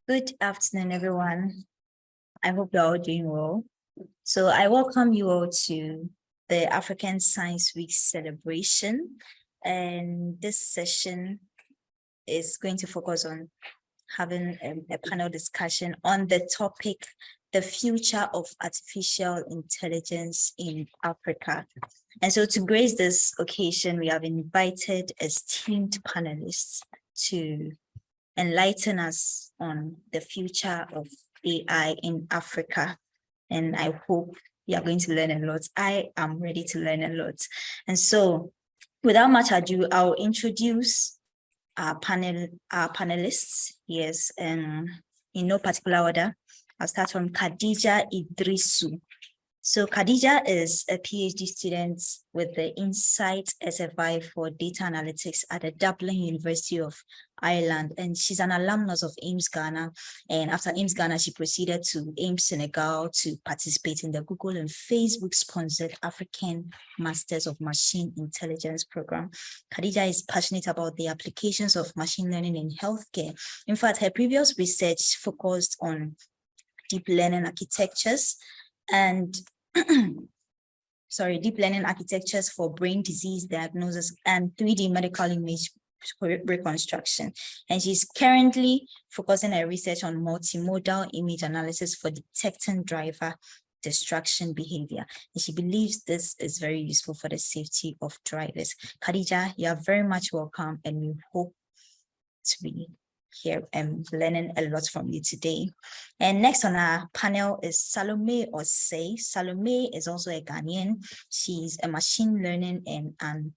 Good afternoon, everyone. I hope you're all doing well. So I welcome you all to the African Science Week celebration. And this session is going to focus on having a panel discussion on the topic, the future of artificial intelligence in Africa. And so to grace this occasion, we have invited esteemed panelists to enlighten us on the future of AI in Africa. And I hope you are going to learn a lot. I am ready to learn a lot. And so without much ado, I'll introduce our panelists. Yes, and in no particular order. I'll start from Khadija Iddrisu. So Khadija is a PhD student with the Insight SFI for Data Analytics at the Dublin University of Ireland, and she's an alumnus of AIMS Ghana. And after AIMS Ghana, she proceeded to AIMS Senegal to participate in the Google and Facebook sponsored African Masters of Machine Intelligence program. Khadija is passionate about the applications of machine learning in healthcare. In fact, her previous research focused on deep learning architectures and deep learning architectures for brain disease diagnosis and 3D medical image reconstruction. And she's currently focusing her research on multimodal image analysis for detecting driver distraction behavior. And she believes this is very useful for the safety of drivers. Khadija, you are very much welcome, and we hope to be here and learning a lot from you today. And next on our panel is Salomey Osei. Salomey is also a Ghanaian. She's a machine learning and an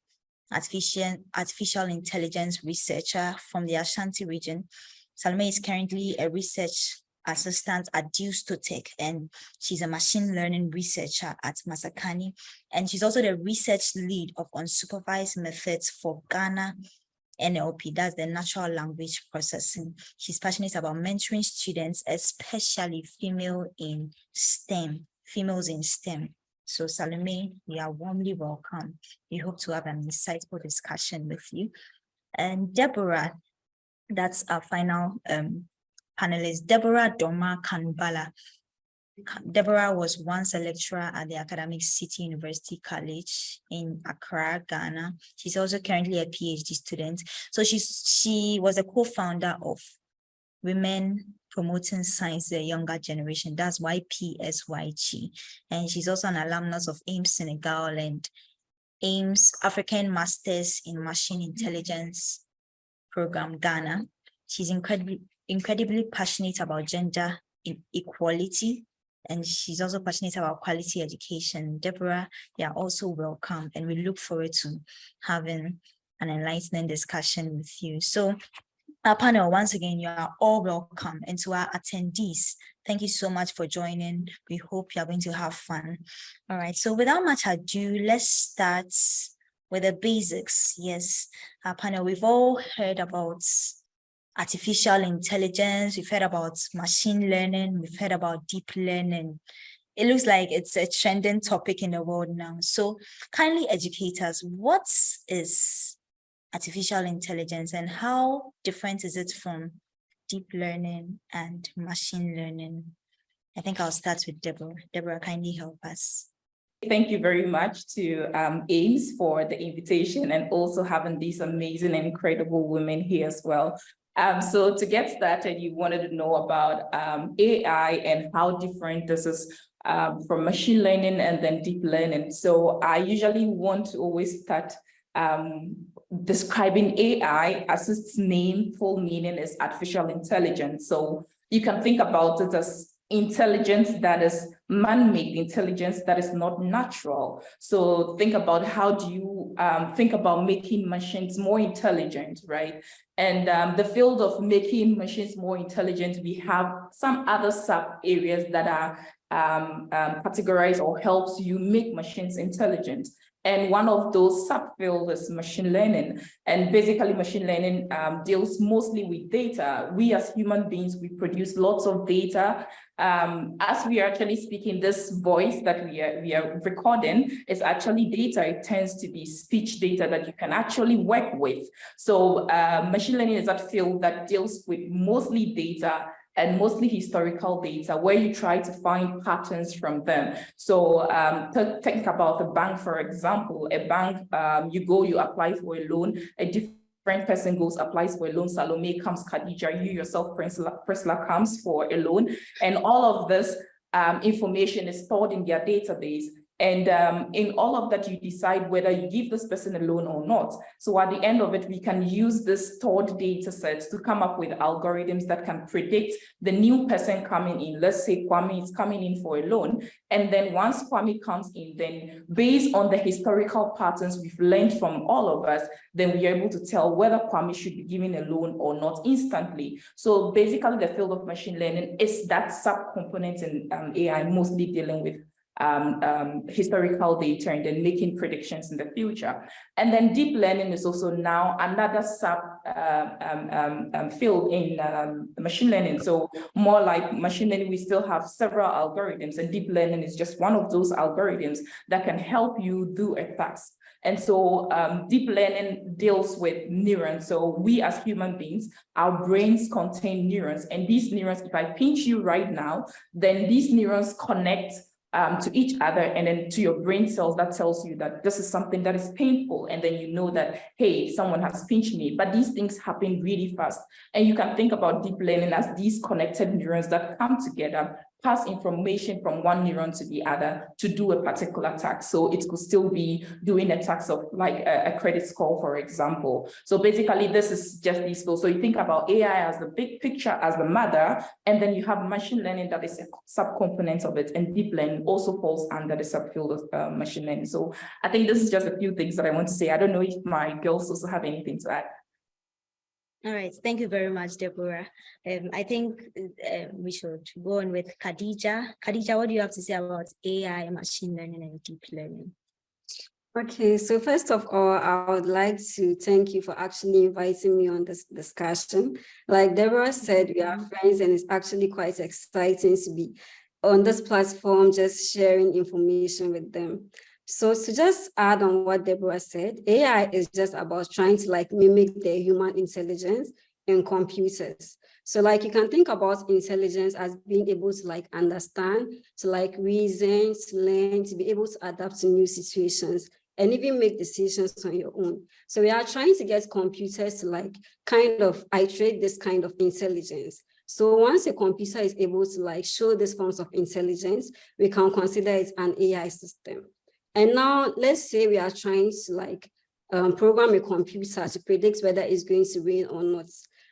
artificial intelligence researcher from the Ashanti region. Salomey is currently a research assistant at Tech, and she's a machine learning researcher at Masakani. And she's also the research lead of unsupervised methods for Ghana NLP, that's the natural language processing. She's passionate about mentoring students, especially females in STEM. So Salomey, we are warmly welcome. We hope to have an insightful discussion with you. And Deborah, that's our final panelist, Deborah Dormah Kanubala. Deborah was once a lecturer at the Academic City University College in Accra, Ghana. She's also currently a PhD student. So she was a co-founder of Women Promoting Science, the Younger Generation. That's YPSYG. And she's also an alumnus of AIMS Senegal and AIMS African Masters in Machine Intelligence program, Ghana. She's incredibly passionate about gender equality, and she's also passionate about quality education. Deborah, you are also welcome, and we look forward to having an enlightening discussion with you. So our panel, once again, you are all welcome. And to our attendees, thank you so much for joining. We hope you are going to have fun. All right, so without much ado, let's start with the basics. Yes, our panel, we've all heard about artificial intelligence, we've heard about machine learning, we've heard about deep learning. It looks like it's a trending topic in the world now. So kindly educate us, what is artificial intelligence and how different is it from deep learning and machine learning? I think I'll start with Deborah. Deborah, kindly help us. Thank you very much to AIMS for the invitation and also having these amazing and incredible women here as well. So to get started, you wanted to know about AI and how different this is from machine learning and then deep learning. So I usually want to always start describing AI as its name, full meaning is artificial intelligence. So you can think about it as intelligence that is man-made, intelligence that is not natural. So think about how do you think about making machines more intelligent, right? And the field of making machines more intelligent, we have some other sub areas that are categorized or helps you make machines intelligent. And one of those subfields is machine learning. And basically machine learning deals mostly with data. We as human beings, we produce lots of data. As we are actually speaking, this voice that we are recording is actually data. It tends to be speech data that you can actually work with. So machine learning is that field that deals with mostly data and mostly historical data where you try to find patterns from them. So think about a bank, for example. A bank, you apply for a loan, a different person goes, applies for a loan, Salomey comes, Khadija, you yourself, Priscilla comes for a loan, and all of this information is stored in their database. And in all of that, you decide whether you give this person a loan or not. So at the end of it, we can use this stored data sets to come up with algorithms that can predict the new person coming in. Let's say Kwame is coming in for a loan. And then once Kwame comes in, then based on the historical patterns we've learned from all of us, then we are able to tell whether Kwame should be given a loan or not instantly. So basically the field of machine learning is that subcomponent in AI, mostly dealing with historical data and then making predictions in the future. And then deep learning is also now another sub field in machine learning. So more like machine learning, we still have several algorithms, and deep learning is just one of those algorithms that can help you do a task. And so deep learning deals with neurons. So we as human beings, our brains contain neurons, and these neurons, if I pinch you right now, then these neurons connect to each other, and then to your brain cells that tells you that this is something that is painful, and then you know that, hey, someone has pinched me. But these things happen really fast, and you can think about deep learning as these connected neurons that come together, pass information from one neuron to the other to do a particular task. So it could still be doing a task of like a credit score, for example. So basically, this is just these fields. So you think about AI as the big picture, as the mother, and then you have machine learning that is a subcomponent of it, and deep learning also falls under the subfield of machine learning. So I think this is just a few things that I want to say. I don't know if my girls also have anything to add. All right, thank you very much, Deborah. I think we should go on with Khadija. Khadija, what do you have to say about AI, machine learning, and deep learning? Okay, so first of all, I would like to thank you for actually inviting me on this discussion. Like Deborah said, we are friends, and it's actually quite exciting to be on this platform, just sharing information with them. So to just add on what Deborah said, AI is just about trying to like mimic the human intelligence in computers. So like you can think about intelligence as being able to like understand, to like reason, to learn, to be able to adapt to new situations, and even make decisions on your own. So we are trying to get computers to like kind of iterate this kind of intelligence. So once a computer is able to like show these forms of intelligence, we can consider it an AI system. And now let's say we are trying to like program a computer to predict whether it's going to rain or not.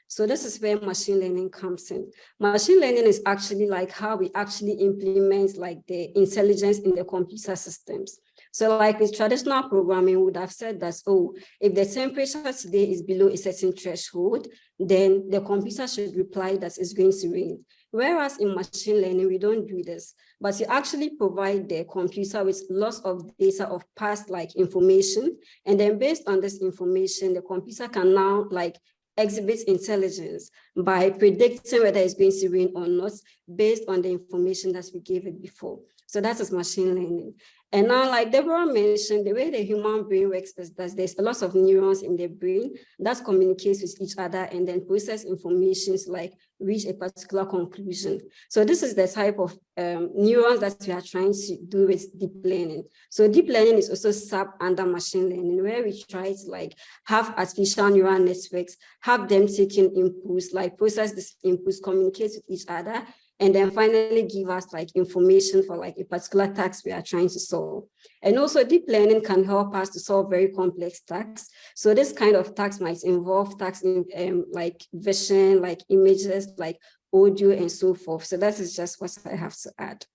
So this is where machine learning comes in. Machine learning is actually like how we actually implement like the intelligence in the computer systems. So like with traditional programming, we would have said that, oh, if the temperature today is below a certain threshold, then the computer should reply that it's going to rain. Whereas in machine learning, we don't do this, but you actually provide the computer with lots of data of past like information. And then based on this information, the computer can now like exhibit intelligence by predicting whether it's going to rain or not based on the information that we gave it before. So that is machine learning. And now, like Deborah mentioned, the way the human brain works is that there's a lot of neurons in the brain that communicates with each other and then process information to like reach a particular conclusion. So this is the type of neurons that we are trying to do with deep learning. So deep learning is also sub under machine learning, where we try to like have artificial neural networks, have them taking inputs, like process these inputs, communicate with each other, and then finally give us like information for like a particular task we are trying to solve. And also deep learning can help us to solve very complex tasks. So this kind of task might involve tasks in like vision, like images, like audio and so forth. So that is just what I have to add.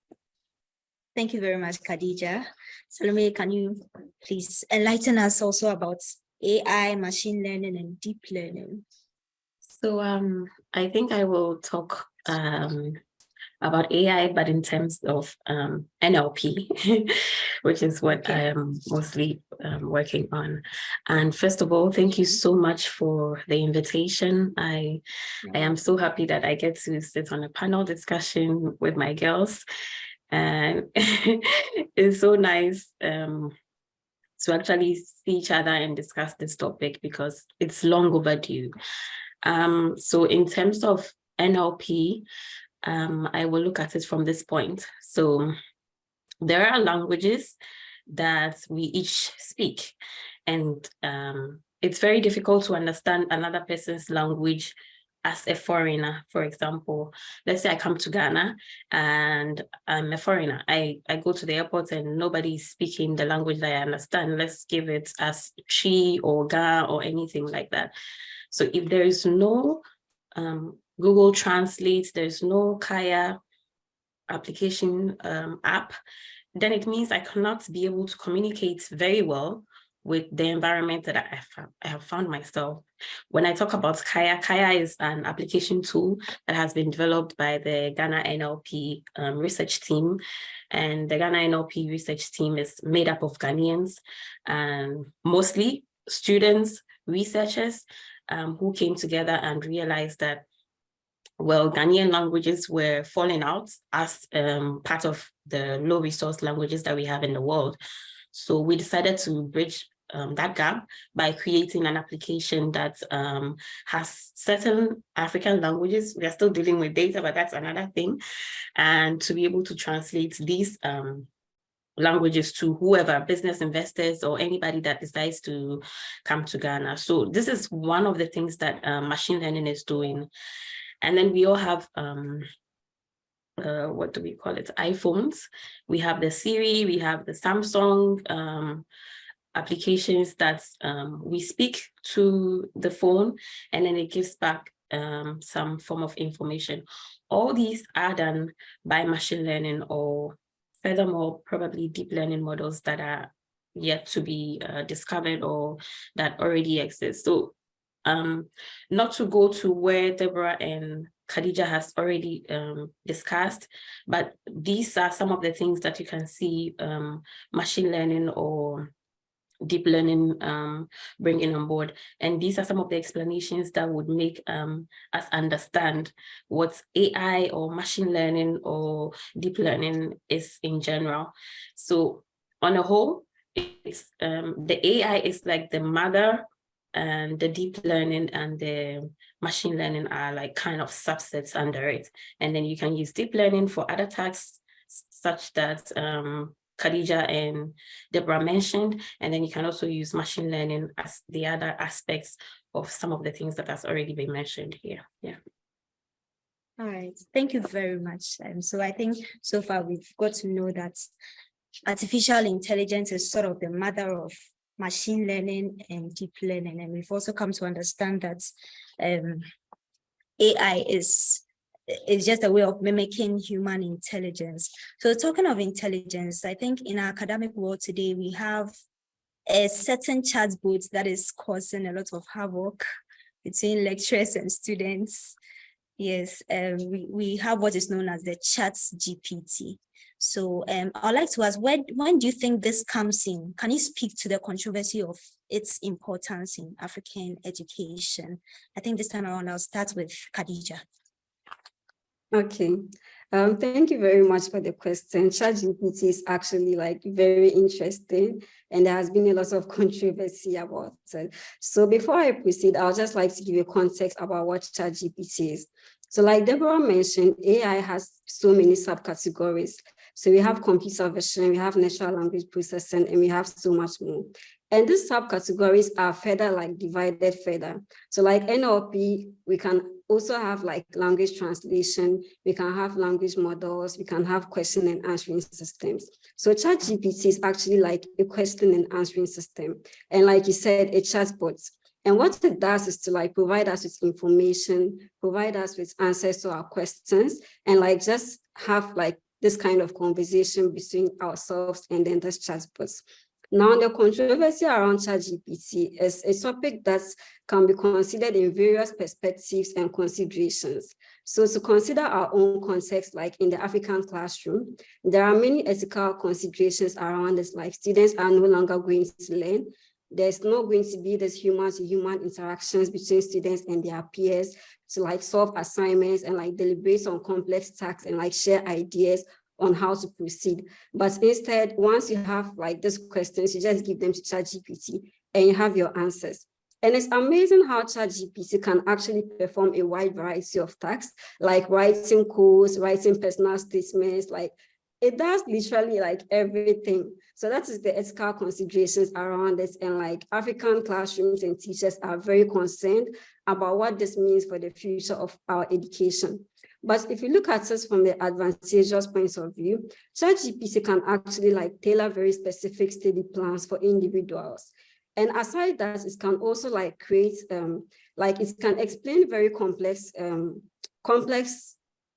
Thank you very much, Khadija. Salomey, can you please enlighten us also about AI, machine learning, and deep learning? So I think I will talk about AI, but in terms of NLP, which is what I am mostly working on. And first of all, thank you so much for the invitation. I am so happy that I get to sit on a panel discussion with my girls. And it's so nice to actually see each other and discuss this topic because it's long overdue. So in terms of NLP, I will look at it from this point. So there are languages that we each speak, and it's very difficult to understand another person's language as a foreigner. For example, let's say I come to Ghana and I'm a foreigner. I go to the airport and nobody's speaking the language that I understand. Let's give it as Chi or Ga or anything like that. So if there is no Google Translate, there's no Kaya application app, then it means I cannot be able to communicate very well with the environment that I have found myself. When I talk about Kaya, Kaya is an application tool that has been developed by the Ghana NLP research team. And the Ghana NLP research team is made up of Ghanaians and mostly students, researchers who came together and realized that, well, Ghanaian languages were falling out as part of the low resource languages that we have in the world. So we decided to bridge that gap by creating an application that has certain African languages. We are still dealing with data, but that's another thing. And to be able to translate these languages to whoever, business investors or anybody that decides to come to Ghana. So this is one of the things that machine learning is doing. And then we all have, what do we call it? iPhones. We have the Siri, we have the Samsung applications that we speak to the phone, and then it gives back some form of information. All these are done by machine learning, or furthermore, probably deep learning models that are yet to be discovered or that already exist. So not to go to where Deborah and Khadija has already discussed, but these are some of the things that you can see machine learning or deep learning bringing on board. And these are some of the explanations that would make us understand what AI or machine learning or deep learning is in general. So on a whole, it's the AI is like the mother, and the deep learning and the machine learning are like kind of subsets under it. And then you can use deep learning for other tasks such that Khadija and Deborah mentioned, and then you can also use machine learning as the other aspects of some of the things that has already been mentioned here. Yeah. All right, thank you very much. So I think so far we've got to know that artificial intelligence is sort of the mother of machine learning and deep learning, and we've also come to understand that AI is just a way of mimicking human intelligence. So talking of intelligence, I think in our academic world today, we have a certain chatbot that is causing a lot of havoc between lecturers and students. Yes, we have what is known as the ChatGPT. So I'd like to ask, when do you think this comes in? Can you speak to the controversy of its importance in African education? I think this time around, I'll start with Khadija. Okay, thank you very much for the question. ChatGPT is actually like very interesting, and there has been a lot of controversy about it. So before I proceed, I'll just like to give you context about what ChatGPT is. So like Deborah mentioned, AI has so many subcategories. So we have computer vision, we have natural language processing, and we have so much more. And these subcategories are further like divided further. So like NLP, we can also have like language translation, we can have language models, we can have question and answering systems. So ChatGPT is actually like a question and answering system. And like you said, a chatbot. And what it does is to like provide us with information, provide us with answers to our questions, and like just have like this kind of conversation between ourselves and then this chatbots. Now, the controversy around ChatGPT is a topic that can be considered in various perspectives and considerations. So to consider our own context, like in the African classroom, there are many ethical considerations around this, like students are no longer going to learn. There's not going to be this human-to-human interactions between students and their peers to like solve assignments and like deliberate on complex tasks and like share ideas on how to proceed. But instead, once you have like these questions, you just give them to ChatGPT and you have your answers. And it's amazing how ChatGPT can actually perform a wide variety of tasks, like writing codes, writing personal statements, like it does literally like everything. So that is the ethical considerations around it. And like African classrooms and teachers are very concerned about what this means for the future of our education. But if you look at it from the advantageous points of view, ChatGPT can actually like tailor very specific study plans for individuals. And aside that, it can also like create, like it can explain very complex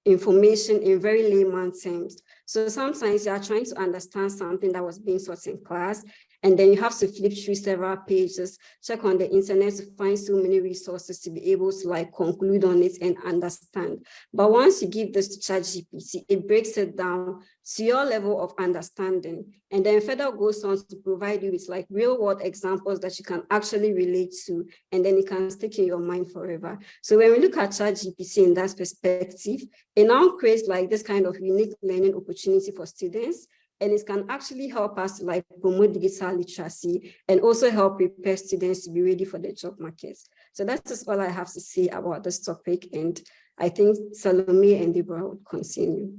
information in very layman terms. So sometimes you are trying to understand something that was being taught in class, and then you have to flip through several pages, check on the internet to find so many resources to be able to like conclude on it and understand. But once you give this to ChatGPT, it breaks it down to your level of understanding, and then further goes on to provide you with like real world examples that you can actually relate to, and then it can stick in your mind forever. So when we look at ChatGPT in that perspective, it now creates like this kind of unique learning opportunity for students. And it can actually help us to like promote digital literacy and also help prepare students to be ready for the job market. So that's just all I have to say about this topic. And I think Salomey and Deborah would continue.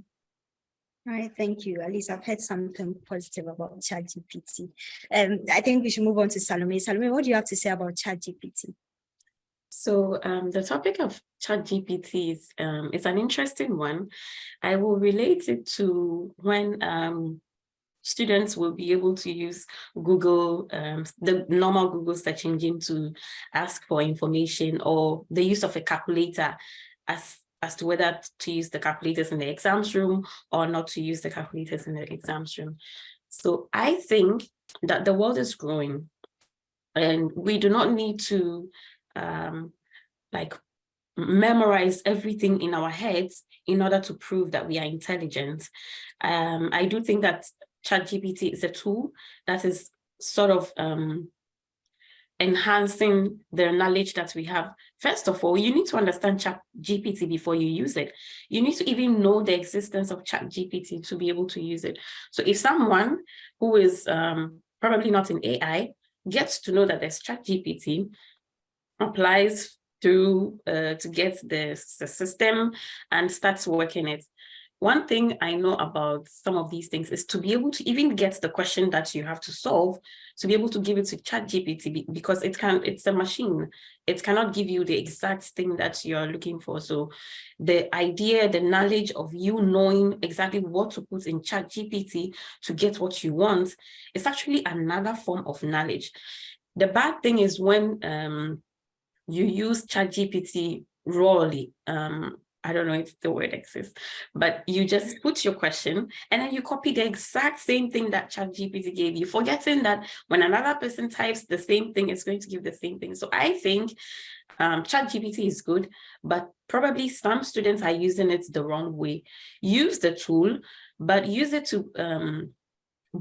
All right, thank you. At least I've heard something positive about ChatGPT. I think we should move on to Salomey. Salomey, what do you have to say about ChatGPT? So the topic of ChatGPT is it's an interesting one. I will relate it to when students will be able to use Google, the normal Google search engine to ask for information, or the use of a calculator as to whether to use the calculators in the exams room or not to use the calculators in the exams room. So I think that the world is growing and we do not need to like memorize everything in our heads in order to prove that we are intelligent. I do think that ChatGPT is a tool that is sort of enhancing the knowledge that we have. First of all, you need to understand ChatGPT before you use it. You need to even know the existence of ChatGPT to be able to use it. So if someone who is probably not in AI gets to know that there's ChatGPT, applies to get the system and starts working it. One thing I know about some of these things is to be able to even get the question that you have to solve, to be able to give it to ChatGPT, because it's a machine. It cannot give you the exact thing that you're looking for. So the idea, the knowledge of you knowing exactly what to put in ChatGPT to get what you want is actually another form of knowledge. The bad thing is when you use ChatGPT rawly. I don't know if the word exists, but you just put your question and then you copy the exact same thing that ChatGPT gave you, forgetting that when another person types the same thing, it's going to give the same thing. So I think ChatGPT is good, but probably some students are using it the wrong way. Use the tool, but use it to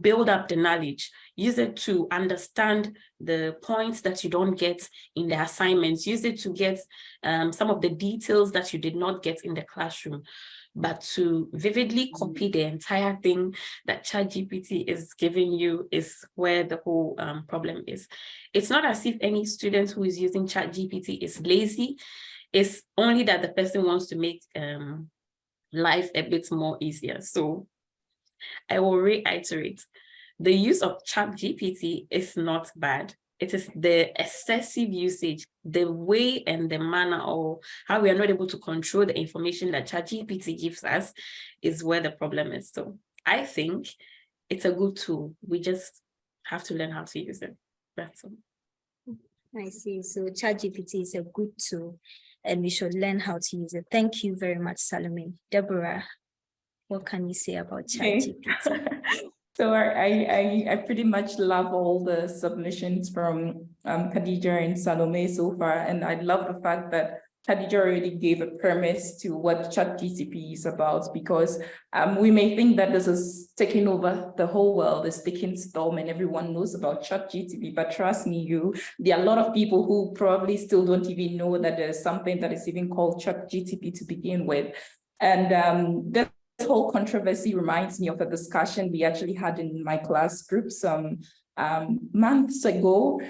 build up the knowledge, use it to understand the points that you don't get in the assignments, use it to get some of the details that you did not get in the classroom. But to vividly copy the entire thing that ChatGPT is giving you is where the whole problem is. It's not as if any student who is using ChatGPT is lazy. It's only that the person wants to make life a bit more easier. So I will reiterate, the use of ChatGPT is not bad. It is the excessive usage, the way and the manner or how we are not able to control the information that ChatGPT gives us is where the problem is. So I think it's a good tool. We just have to learn how to use it. That's all. I see. So ChatGPT is a good tool and we should learn how to use it. Thank you very much, Salomey. Deborah, what can you say about ChatGPT? So I pretty much love all the submissions from Khadija and Salomey so far, and I love the fact that Khadija already gave a premise to what ChatGPT is about, because we may think that this is taking over the whole world, is taking storm, and everyone knows about ChatGPT, but trust me, there are a lot of people who probably still don't even know that there's something that is even called ChatGPT to begin with. And this whole controversy reminds me of a discussion we actually had in my class group some months ago.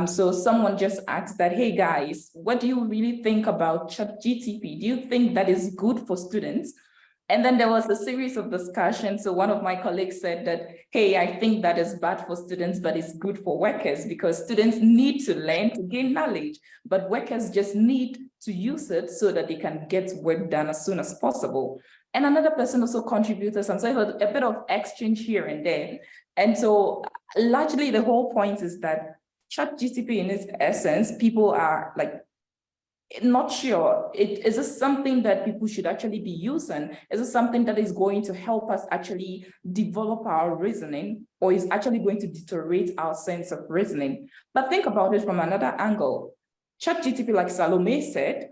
So someone just asked that, hey guys, what do you really think about ChatGPT? Do you think that is good for students? And then there was a series of discussions. So one of my colleagues said that, hey, I think that is bad for students, but it's good for workers because students need to learn to gain knowledge, but workers just need to use it so that they can get work done as soon as possible. And another person also contributed some, so a bit of exchange here and there. And so largely the whole point is that ChatGPT in its essence, people are like, not sure. Is this something that people should actually be using? Is this something that is going to help us actually develop our reasoning, or is actually going to deteriorate our sense of reasoning? But think about it from another angle. ChatGPT, like Salomey said,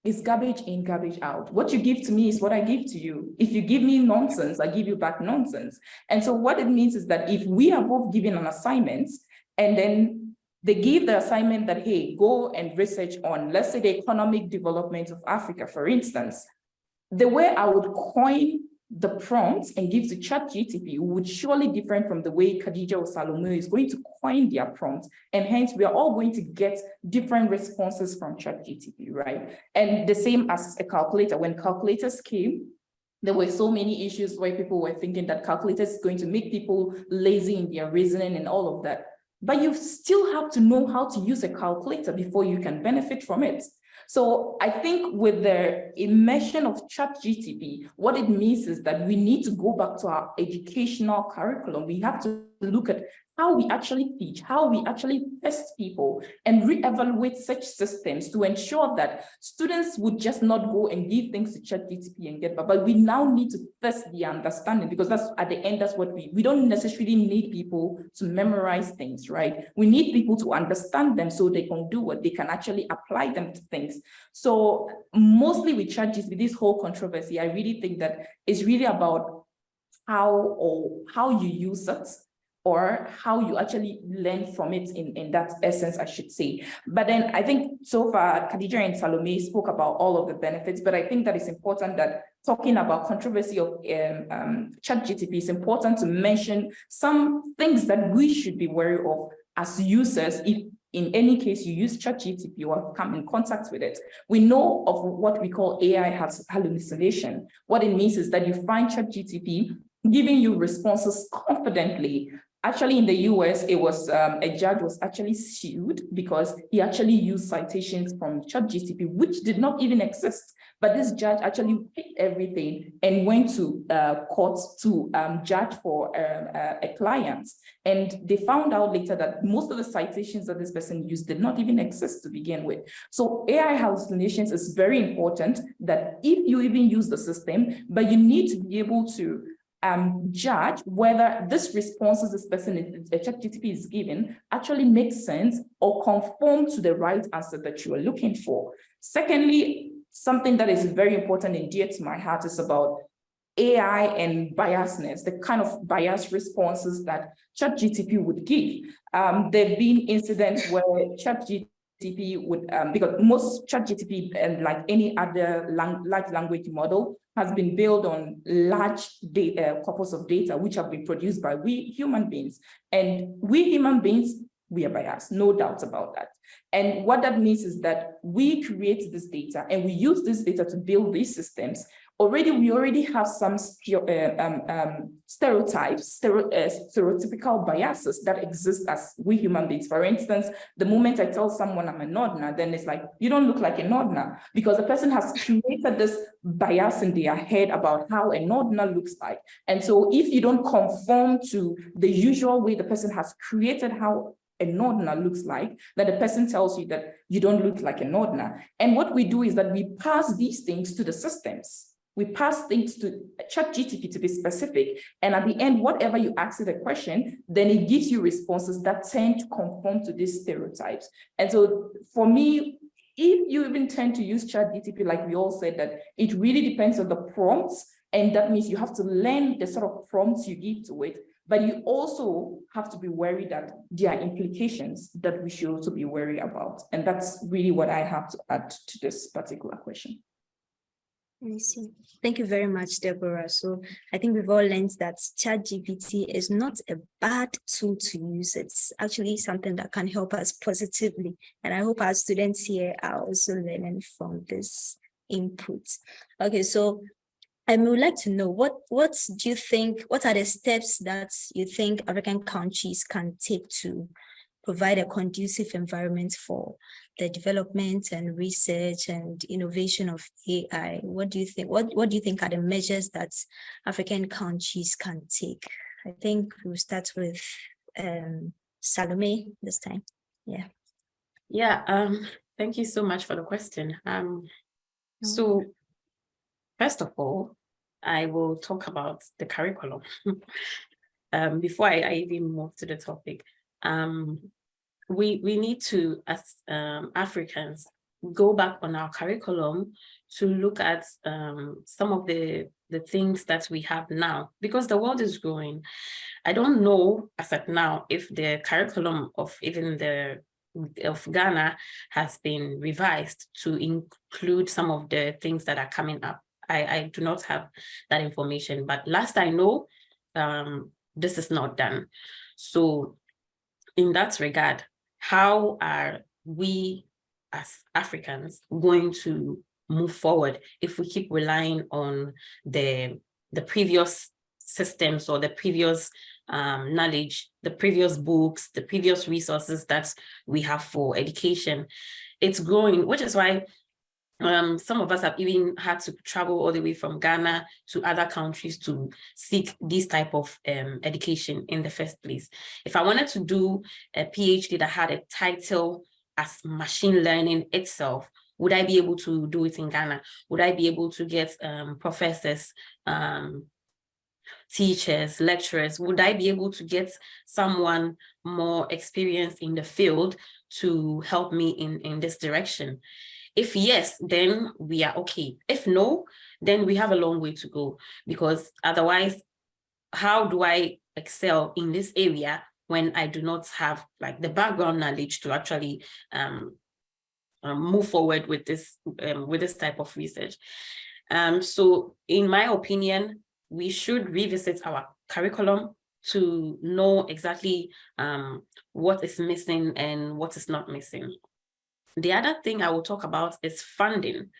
is garbage in, garbage out. What you give to me is what I give to you. If you give me nonsense, I give you back nonsense. And so what it means is that if we are both given an assignment and then they give the assignment that, hey, go and research on, let's say, the economic development of Africa, for instance, the way I would coin the prompts and give to ChatGPT would surely different from the way Khadija or Salomey is going to coin their prompts. And hence, we are all going to get different responses from ChatGPT, right? And the same as a calculator. When calculators came, there were so many issues where people were thinking that calculators is going to make people lazy in their reasoning and all of that. But you still have to know how to use a calculator before you can benefit from it. So I think with the immersion of ChatGPT, what it means is that we need to go back to our educational curriculum. We have to look at how we actually teach, how we actually test people, and reevaluate such systems to ensure that students would just not go and give things to ChatGPT and get, but we now need to test the understanding, because that's at the end, that's what we don't necessarily need people to memorize things, right? We need people to understand them so they can do what they can actually apply them to things. So mostly with ChatGPT, this whole controversy, I really think that it's really about how you use it, or how you actually learn from it in that essence, I should say. But then I think so far, Khadija and Salomey spoke about all of the benefits, but I think that it's important that talking about controversy of ChatGPT, it's important to mention some things that we should be wary of as users if in any case you use ChatGPT or come in contact with it. We know of what we call AI hallucination. What it means is that you find ChatGPT giving you responses confidently. Actually, in the US, it was a judge was actually sued because he actually used citations from ChatGPT, which did not even exist. But this judge actually picked everything and went to court to judge for a client. And they found out later that most of the citations that this person used did not even exist to begin with. So AI hallucinations is very important that if you even use the system, but you need to be able to judge whether this responses this person, ChatGPT is given, actually makes sense or conform to the right answer that you are looking for. Secondly, something that is very important and dear to my heart is about AI and biasness, the kind of biased responses that ChatGPT would give. There have been incidents where ChatGPT would, because most ChatGPT and like any other large language model has been built on large data, corpus of data, which have been produced by we human beings. And we human beings, we are biased, no doubt about that. And what that means is that we create this data and we use this data to build these systems. We already have some stereotypes, stereotypical biases that exist as we human beings. For instance, the moment I tell someone I'm a Northerner, then it's like, you don't look like a Northerner, because the person has created this bias in their head about how a Northerner looks like. And so if you don't conform to the usual way the person has created how a Northerner looks like, that the person tells you that you don't look like a Northerner. And what we do is that we pass these things to the systems. We pass things to ChatGPT to be specific. And at the end, whatever you ask it a question, then it gives you responses that tend to conform to these stereotypes. And so for me, if you even tend to use ChatGPT, like we all said, that it really depends on the prompts. And that means you have to learn the sort of prompts you give to it. But you also have to be wary that there are implications that we should also be wary about. And that's really what I have to add to this particular question. I see. Thank you very much, Deborah. So I think we've all learned that ChatGPT is not a bad tool to use. It's actually something that can help us positively. And I hope our students here are also learning from this input. Okay, so I would like to know what do you think, what are the steps that you think African countries can take to provide a conducive environment for the development and research and innovation of AI? What do you think? What do you think are the measures that African countries can take? I think we'll start with Salomey this time. Yeah. Yeah. Thank you so much for the question. So first of all, I will talk about the curriculum. Before I even move to the topic, we need to, as Africans, go back on our curriculum to look at some of the things that we have now, because the world is growing. I don't know as at now if the curriculum of even of Ghana has been revised to include some of the things that are coming up. I do not have that information, but last I know, this is not done. So in that regard, how are we as Africans going to move forward if we keep relying on the previous systems or the previous knowledge, the previous books, the previous resources that we have for education? It's growing, which is why some of us have even had to travel all the way from Ghana to other countries to seek this type of education in the first place. If I wanted to do a PhD that had a title as machine learning itself, would I be able to do it in Ghana? Would I be able to get professors, teachers, lecturers? Would I be able to get someone more experienced in the field to help me in this direction? If yes, then we are okay. If no, then we have a long way to go, because otherwise, how do I excel in this area when I do not have like the background knowledge to actually move forward with this type of research? So in my opinion, we should revisit our curriculum to know exactly what is missing and what is not missing. The other thing I will talk about is funding.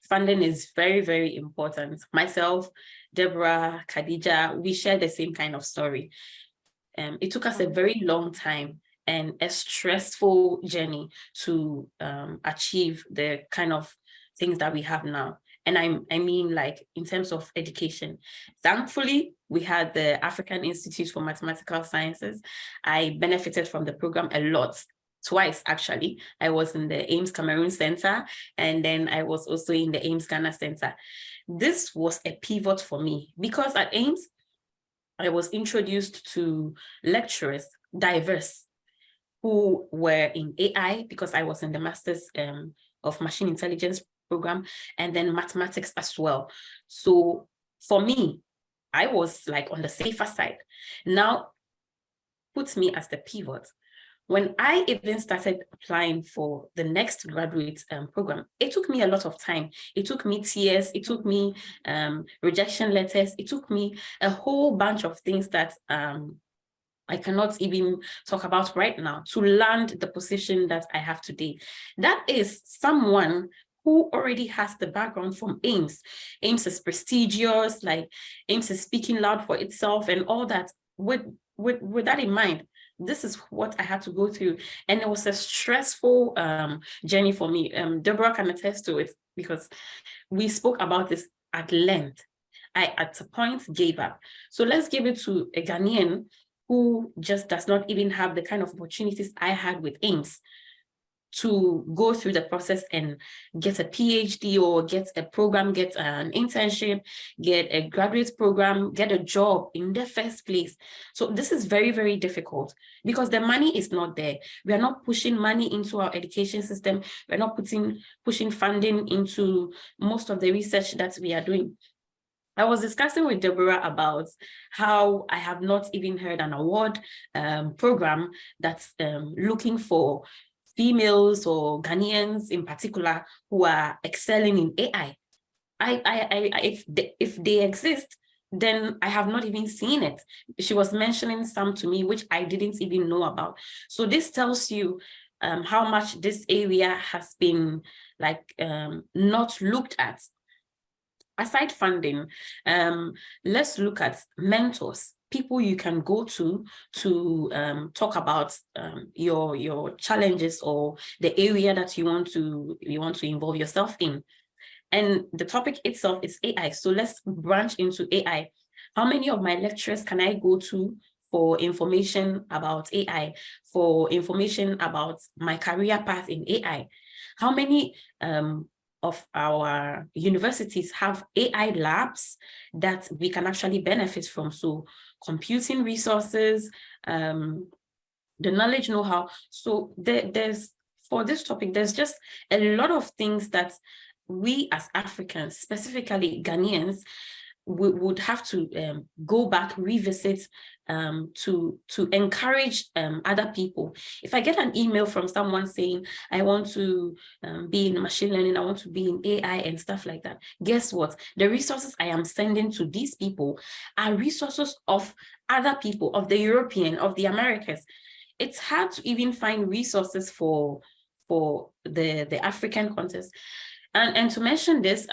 Funding is very, very important. Myself, Deborah, Khadija, we share the same kind of story. It took us a very long time and a stressful journey to achieve the kind of things that we have now. And I mean, like, in terms of education. Thankfully, we had the African Institute for Mathematical Sciences. I benefited from the program a lot. Twice, actually. I was in the Ames Cameroon Center, and then I was also in the Ames Ghana Center. This was a pivot for me, because at Ames, I was introduced to lecturers, diverse, who were in AI, because I was in the Masters of Machine Intelligence program, and then mathematics as well. So for me, I was like on the safer side. Now, put me as the pivot. When I even started applying for the next graduate program, it took me a lot of time. It took me tears. It took me rejection letters. It took me a whole bunch of things that I cannot even talk about right now to land the position that I have today. That is someone who already has the background from Ames. Ames is prestigious, like Ames is speaking loud for itself and all that. With that in mind, this is what I had to go through. And it was a stressful journey for me. Deborah can attest to it, because we spoke about this at length. I, at a point, gave up. So let's give it to a Ghanaian who just does not even have the kind of opportunities I had with Ames to go through the process and get a PhD or get a program, get an internship, get a graduate program, get a job in the first place. So this is very, very difficult, because the money is not there. We are not pushing money into our education system. We're not pushing funding into most of the research that we are doing. I was discussing with Deborah about how I have not even heard an award program that's looking for females or Ghanaians in particular who are excelling in AI. if they exist, then I have not even seen it. She was mentioning some to me, which I didn't even know about. So this tells you how much this area has been like not looked at. Aside funding, let's look at mentors, people you can go to talk about your challenges or the area that you want to involve yourself in. And the topic itself is AI. So let's branch into AI. How many of my lecturers can I go to for information about AI, for information about my career path in AI? How many of our universities have AI labs that we can actually benefit from? So computing resources, the knowledge, know-how. So there's, for this topic, there's just a lot of things that we as Africans, specifically Ghanaians, we would have to go back, revisit, to encourage other people. If I get an email from someone saying, I want to be in machine learning, I want to be in AI and stuff like that, guess what? The resources I am sending to these people are resources of other people, of the European, of the Americas. It's hard to even find resources for the African context. And to mention this,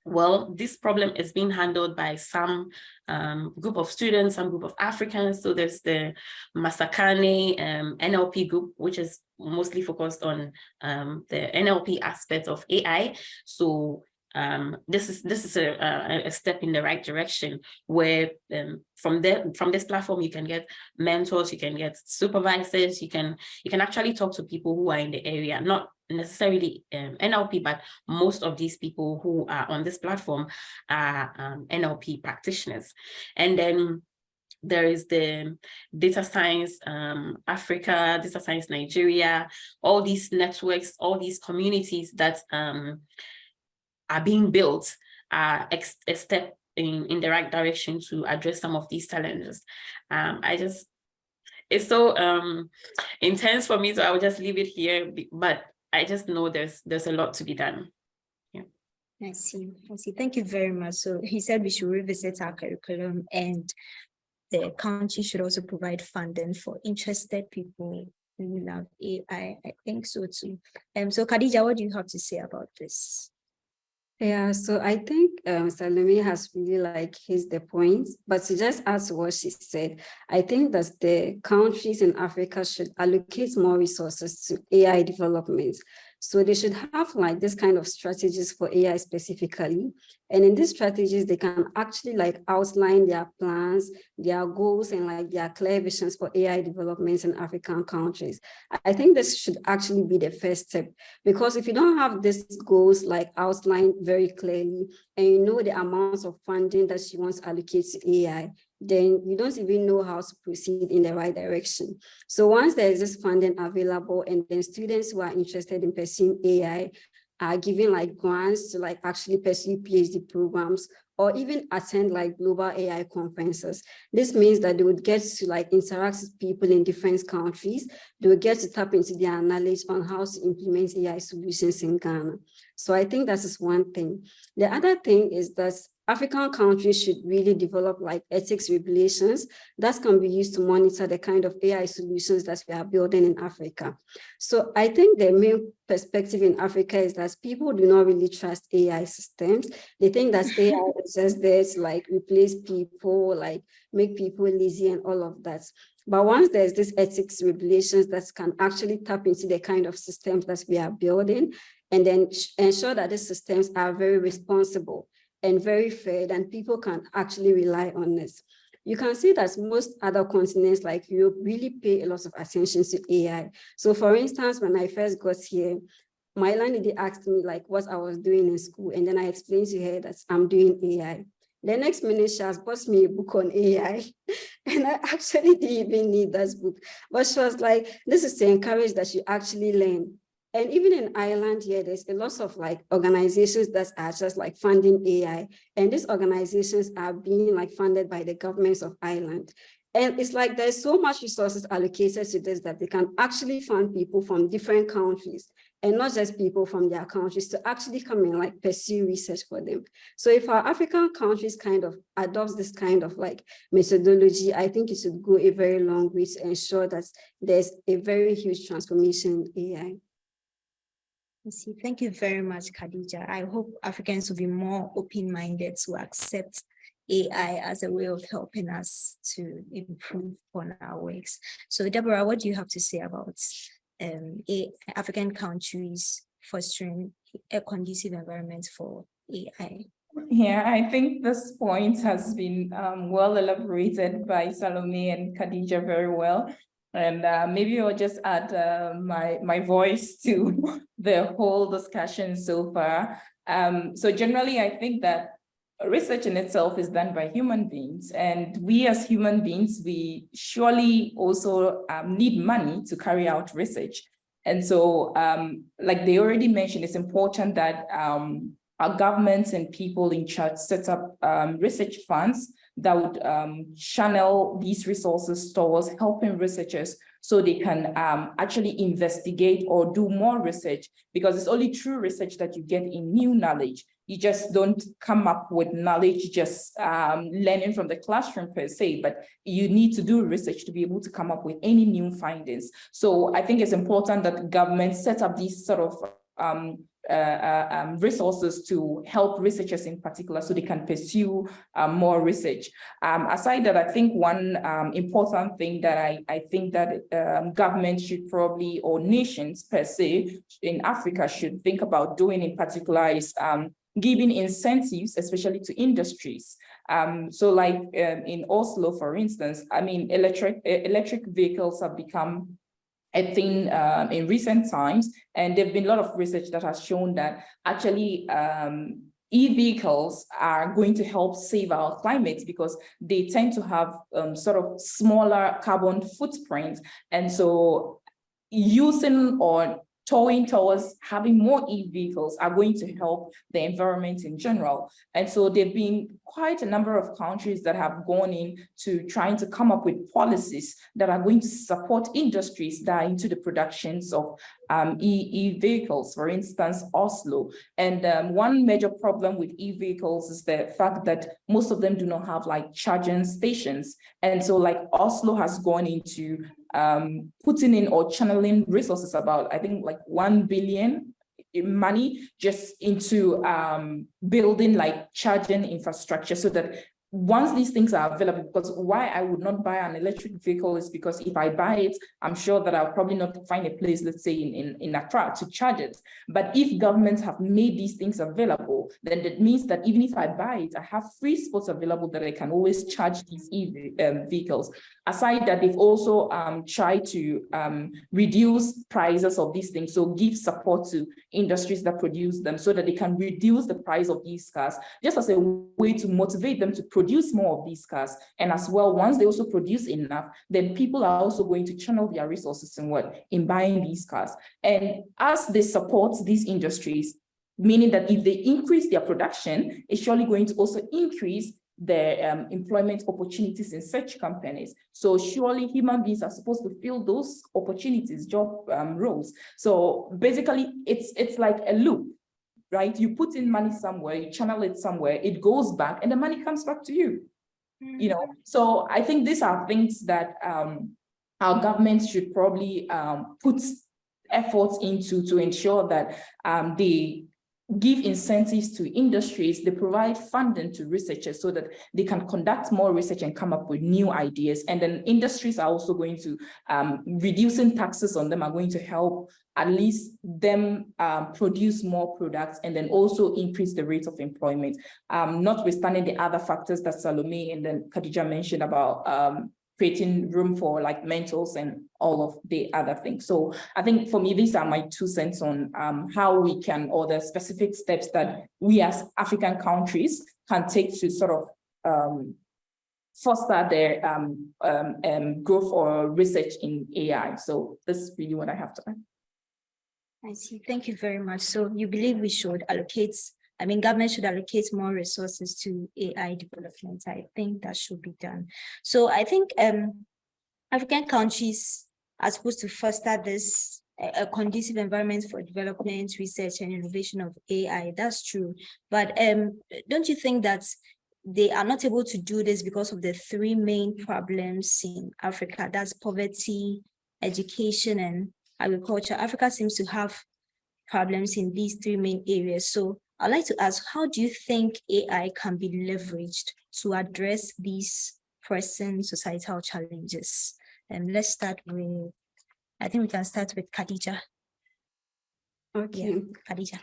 well, this problem is being handled by some group of students, some group of Africans. So there's the Masakane NLP group, which is mostly focused on the NLP aspect of AI. So this is a step in the right direction, where from this platform you can get mentors, you can get supervisors, you can actually talk to people who are in the area, not necessarily NLP, but most of these people who are on this platform are NLP practitioners. And then there is the Data Science Africa, Data Science Nigeria, all these networks, all these communities that are being built, are a step in the right direction to address some of these challenges. It's so intense for me, so I will just leave it here, but I just know there's a lot to be done. Yeah. I see. Thank you very much. So he said we should revisit our curriculum, and the country should also provide funding for interested people who love AI. I think so too. So Khadija, what do you have to say about this? Yeah, so I think Salomey has really hit the point, but to just add to what she said, I think that the countries in Africa should allocate more resources to AI development. So they should have this kind of strategies for AI specifically. And in these strategies, they can actually outline their plans, their goals, and their clear visions for AI developments in African countries. I think this should actually be the first step, because if you don't have these goals outlined very clearly, and you know the amounts of funding that you want to allocate to AI, then you don't even know how to proceed in the right direction. So once there is this funding available, and then students who are interested in pursuing AI are given grants to actually pursue PhD programs, or even attend global AI conferences. This means that they would get to interact with people in different countries. They would get to tap into their knowledge on how to implement AI solutions in Ghana. So I think that is one thing. The other thing is that African countries should really develop ethics regulations that can be used to monitor the kind of AI solutions that we are building in Africa. So I think the main perspective in Africa is that people do not really trust AI systems. They think that AI is just there to replace people, make people lazy and all of that. But once there's this ethics regulations that can actually tap into the kind of systems that we are building, and then ensure that these systems are very responsible and very fair, then people can actually rely on this. You can see that most other continents like Europe really pay a lot of attention to AI. So for instance, when I first got here, my landlady asked me what I was doing in school, and then I explained to her that I'm doing AI. The next minute, she has bought me a book on AI, and I actually didn't even need that book. But she was like, this is to encourage that you actually learn. And even in Ireland here, there's a lot of organizations that are just funding AI. And these organizations are being funded by the governments of Ireland. And it's like there's so much resources allocated to this that they can actually fund people from different countries and not just people from their countries to actually come and like pursue research for them. So if our African countries kind of adopts this kind of like methodology, I think it should go a very long way to ensure that there's a very huge transformation in AI. I see. Thank you very much, Khadija. I hope Africans will be more open-minded to accept AI as a way of helping us to improve on our works. So Deborah, what do you have to say about African countries fostering a conducive environment for AI? Yeah, I think this point has been well elaborated by Salomey and Khadija very well. And maybe I'll just add my voice to the whole discussion so far. So generally, I think that research in itself is done by human beings, and we as human beings, we surely also need money to carry out research. And so, like they already mentioned, it's important that our governments and people in charge set up research funds that would channel these resources towards helping researchers so they can actually investigate or do more research, because it's only through research that you get in new knowledge. You just don't come up with knowledge just learning from the classroom per se, but you need to do research to be able to come up with any new findings. So I think it's important that governments set up these sort of resources to help researchers in particular so they can pursue more research. Aside that, I think one important thing that I think that governments should probably, or nations per se in Africa should think about doing in particular is giving incentives, especially to industries. So like in Oslo, for instance, I mean, electric vehicles have become a thing in recent times, and there've been a lot of research that has shown that actually e-vehicles are going to help save our climate because they tend to have sort of smaller carbon footprint. And so using or towing towards having more e-vehicles are going to help the environment in general. And so there've been quite a number of countries that have gone into trying to come up with policies that are going to support industries that are into the productions of e-vehicles, for instance, Oslo. And one major problem with e-vehicles is the fact that most of them do not have like charging stations. And so like Oslo has gone into putting in or channeling resources, about I think like 1 billion money just into building like charging infrastructure, so that once these things are available, because why I would not buy an electric vehicle is because if I buy it, I'm sure that I'll probably not find a place, let's say in Accra, to charge it. But if governments have made these things available, then that means that even if I buy it, I have free spots available that I can always charge these vehicles. Aside that, they've also tried to reduce prices of these things, so give support to industries that produce them so that they can reduce the price of these cars, just as a way to motivate them to produce more of these cars. And as well, once they also produce enough, then people are also going to channel their resources in buying these cars. And as they support these industries, meaning that if they increase their production, it's surely going to also increase their employment opportunities in such companies. So surely human beings are supposed to fill those opportunities, job roles. So basically, it's like a loop, right? You put in money somewhere, you channel it somewhere, it goes back, and the money comes back to you. You know, so I think these are things that our governments should probably put efforts into to ensure that they give incentives to industries, they provide funding to researchers so that they can conduct more research and come up with new ideas. And then industries are also going to, reducing taxes on them are going to help at least them produce more products and then also increase the rate of employment, notwithstanding the other factors that Salomey and then Khadija mentioned about creating room for like mentors and all of the other things. So I think for me, these are my 2 cents on how we can, or the specific steps that we as African countries can take to sort of foster their growth or research in AI. So that's really what I have to add. I see. Thank you very much. So you believe we should allocate I mean, government should allocate more resources to AI development. I think that should be done. So I think African countries are supposed to foster this a conducive environment for development, research, and innovation of AI. That's true. But don't you think that they are not able to do this because of the three main problems in Africa? That's poverty, education, and agriculture. Africa seems to have problems in these three main areas. So I'd like to ask, how do you think AI can be leveraged to address these pressing societal challenges? And let's start with, I think we can start with Khadija. Okay. Yeah, Khadija.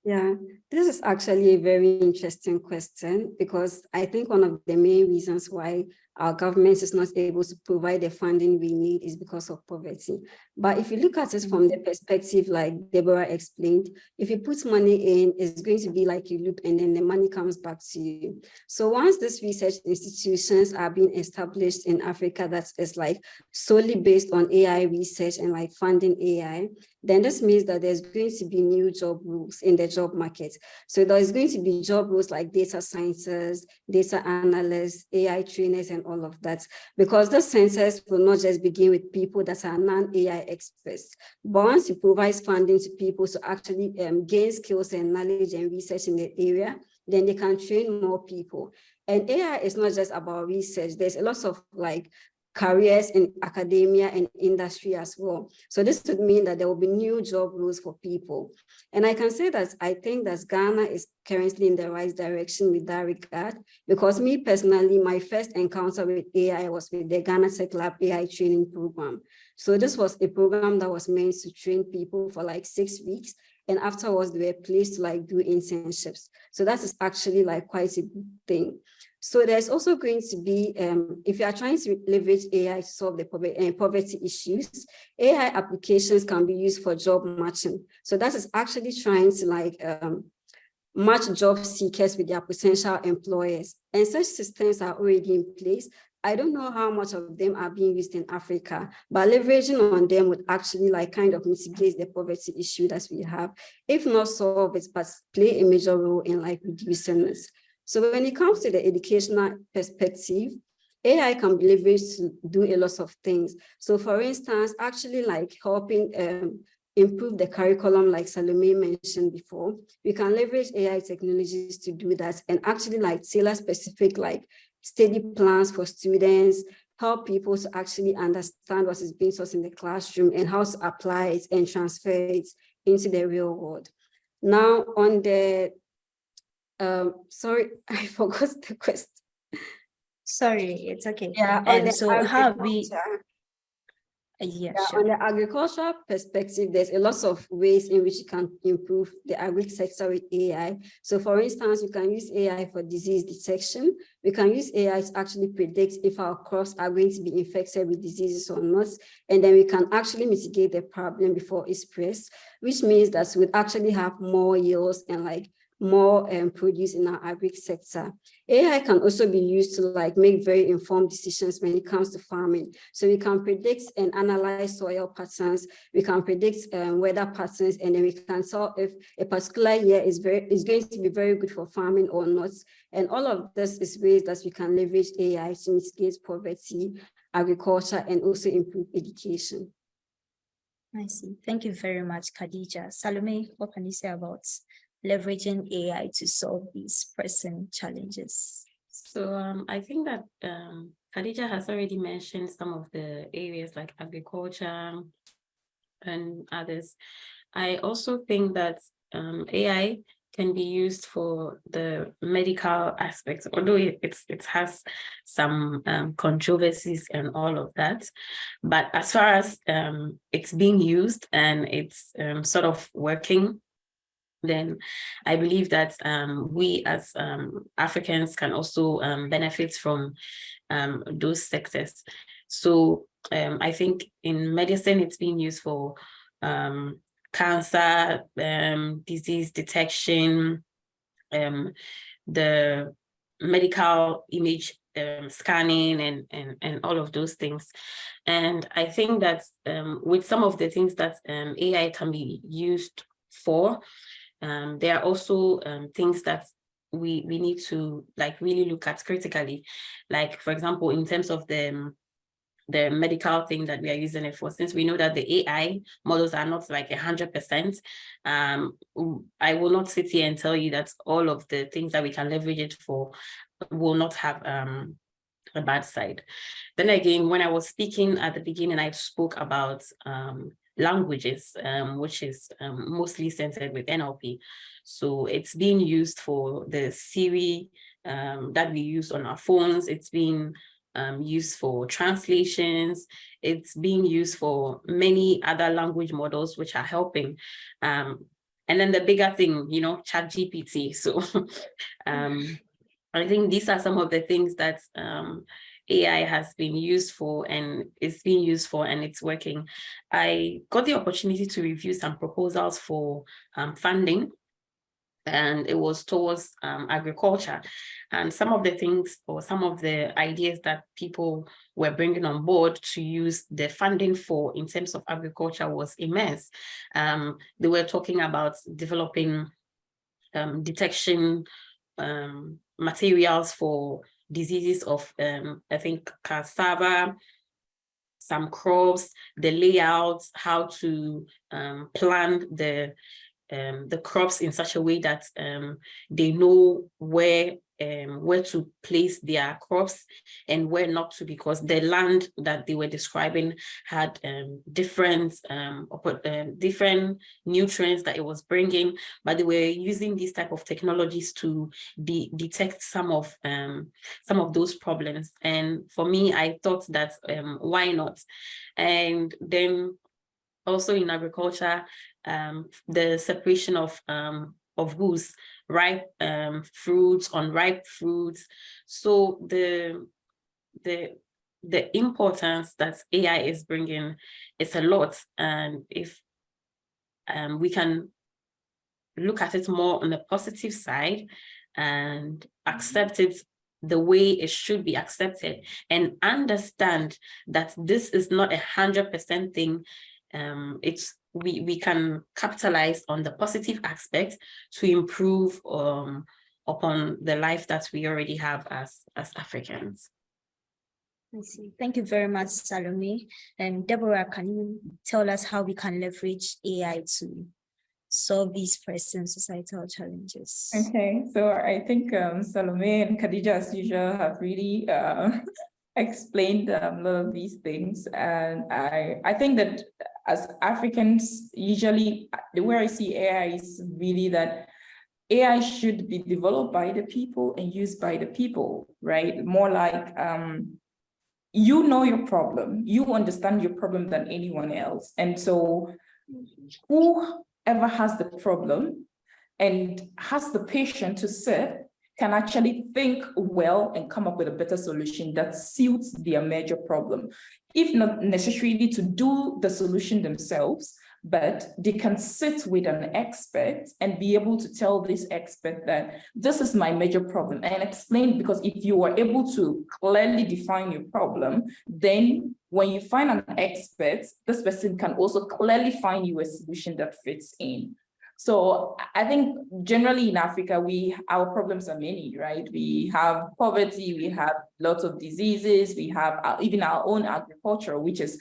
Yeah, this is actually a very interesting question, because I think one of the main reasons why our government is not able to provide the funding we need is because of poverty. But if you look at it from the perspective, like Deborah explained, if you put money in, it's going to be like a loop, and then the money comes back to you. So once these research institutions are being established in Africa that is like solely based on AI research and like funding AI, then this means that there's going to be new job roles in the job market. So there's going to be job roles like data scientists, data analysts, AI trainers, and all of that, because the census will not just begin with people that are non-AI experts, but once you provide funding to people to actually gain skills and knowledge and research in the area, then they can train more people. And AI is not just about research. There's a lot of like careers in academia and industry as well. So this would mean that there will be new job roles for people. And I can say that I think that Ghana is currently in the right direction with that regard, because me personally, my first encounter with AI was with the Ghana Tech Lab AI training program. So this was a program that was meant to train people for like 6 weeks. And afterwards, they were placed to like do internships. So that is actually like quite a good thing. So there's also going to be, if you are trying to leverage AI to solve the poverty issues, AI applications can be used for job matching. So that is actually trying to like match job seekers with their potential employers. And such systems are already in place. I don't know how much of them are being used in Africa, but leveraging on them would actually like kind of mitigate the poverty issue that we have, if not solve it, but play a major role in like reducing this. So when it comes to the educational perspective, AI can be leveraged to do a lot of things. So for instance, actually like helping improve the curriculum like Salomey mentioned before, we can leverage AI technologies to do that and actually like tailor specific like study plans for students, help people to actually understand what is being taught in the classroom and how to apply it and transfer it into the real world. Now on the sorry, I forgot the question. Sorry, it's okay. Yeah, And so how we sure. On the agricultural perspective, there's a lot of ways in which you can improve the agri sector with AI. So for instance, you can use AI for disease detection. We can use AI to actually predict if our crops are going to be infected with diseases or not. And then we can actually mitigate the problem before it spreads, which means that we would actually have more yields and like more produce in our agri sector. AI can also be used to like make very informed decisions when it comes to farming. So we can predict and analyze soil patterns. We can predict weather patterns, and then we can tell if a particular year is going to be very good for farming or not. And all of this is ways that we can leverage AI to mitigate poverty, agriculture, and also improve education. I see. Thank you very much, Khadija. Salomey, what can you say about leveraging AI to solve these pressing challenges? So I think that Khadija has already mentioned some of the areas like agriculture and others. I also think that AI can be used for the medical aspects, although it has some controversies and all of that. But as far as it's being used and it's sort of working, then I believe that we as Africans can also benefit from those sectors. So I think in medicine, it's being used for cancer, disease detection, the medical image scanning and all of those things. And I think that with some of the things that AI can be used for, there are also things that we need to like really look at critically. Like, for example, in terms of the medical thing that we are using it for, since we know that the AI models are not like 100%, I will not sit here and tell you that all of the things that we can leverage it for will not have a bad side. Then again, when I was speaking at the beginning, I spoke about languages, which is mostly centered with NLP. So it's being used for the Siri that we use on our phones. It's being used for translations. It's being used for many other language models, which are helping. And then the bigger thing, you know, ChatGPT. So I think these are some of the things that AI has been used for, and it's being used for, and it's working. I got the opportunity to review some proposals for funding, and it was towards agriculture. And some of the things, or some of the ideas that people were bringing on board to use the funding for in terms of agriculture was immense. They were talking about developing detection materials for diseases of, I think, cassava, some crops, the layouts, how to plant the crops in such a way that they know where to place their crops and where not to, because the land that they were describing had different nutrients that it was bringing, but they were using these type of technologies to detect some of those problems. And for me, I thought that why not? And then also in agriculture, the separation of goods, ripe fruits, unripe fruits. So the importance that AI is bringing is a lot, and if we can look at it more on the positive side and accept it the way it should be accepted, and understand that this is not 100% thing. We can capitalize on the positive aspect to improve upon the life that we already have as Africans. I see. Thank you very much, Salomey. And Deborah, can you tell us how we can leverage AI to solve these present societal challenges? Okay, so I think Salomey and Khadija, as usual, have really explained a lot of these things. And I think that as Africans, usually the way I see AI is really that AI should be developed by the people and used by the people, right? More like, you know your problem, you understand your problem than anyone else. And so whoever has the problem and has the patience to sit can actually think well and come up with a better solution that suits their major problem. If not necessarily to do the solution themselves, but they can sit with an expert and be able to tell this expert that this is my major problem and explain, because if you are able to clearly define your problem, then when you find an expert, this person can also clearly find you a solution that fits in. So I think generally in Africa, our problems are many, right? We have poverty, we have lots of diseases, we have even our own agriculture, which is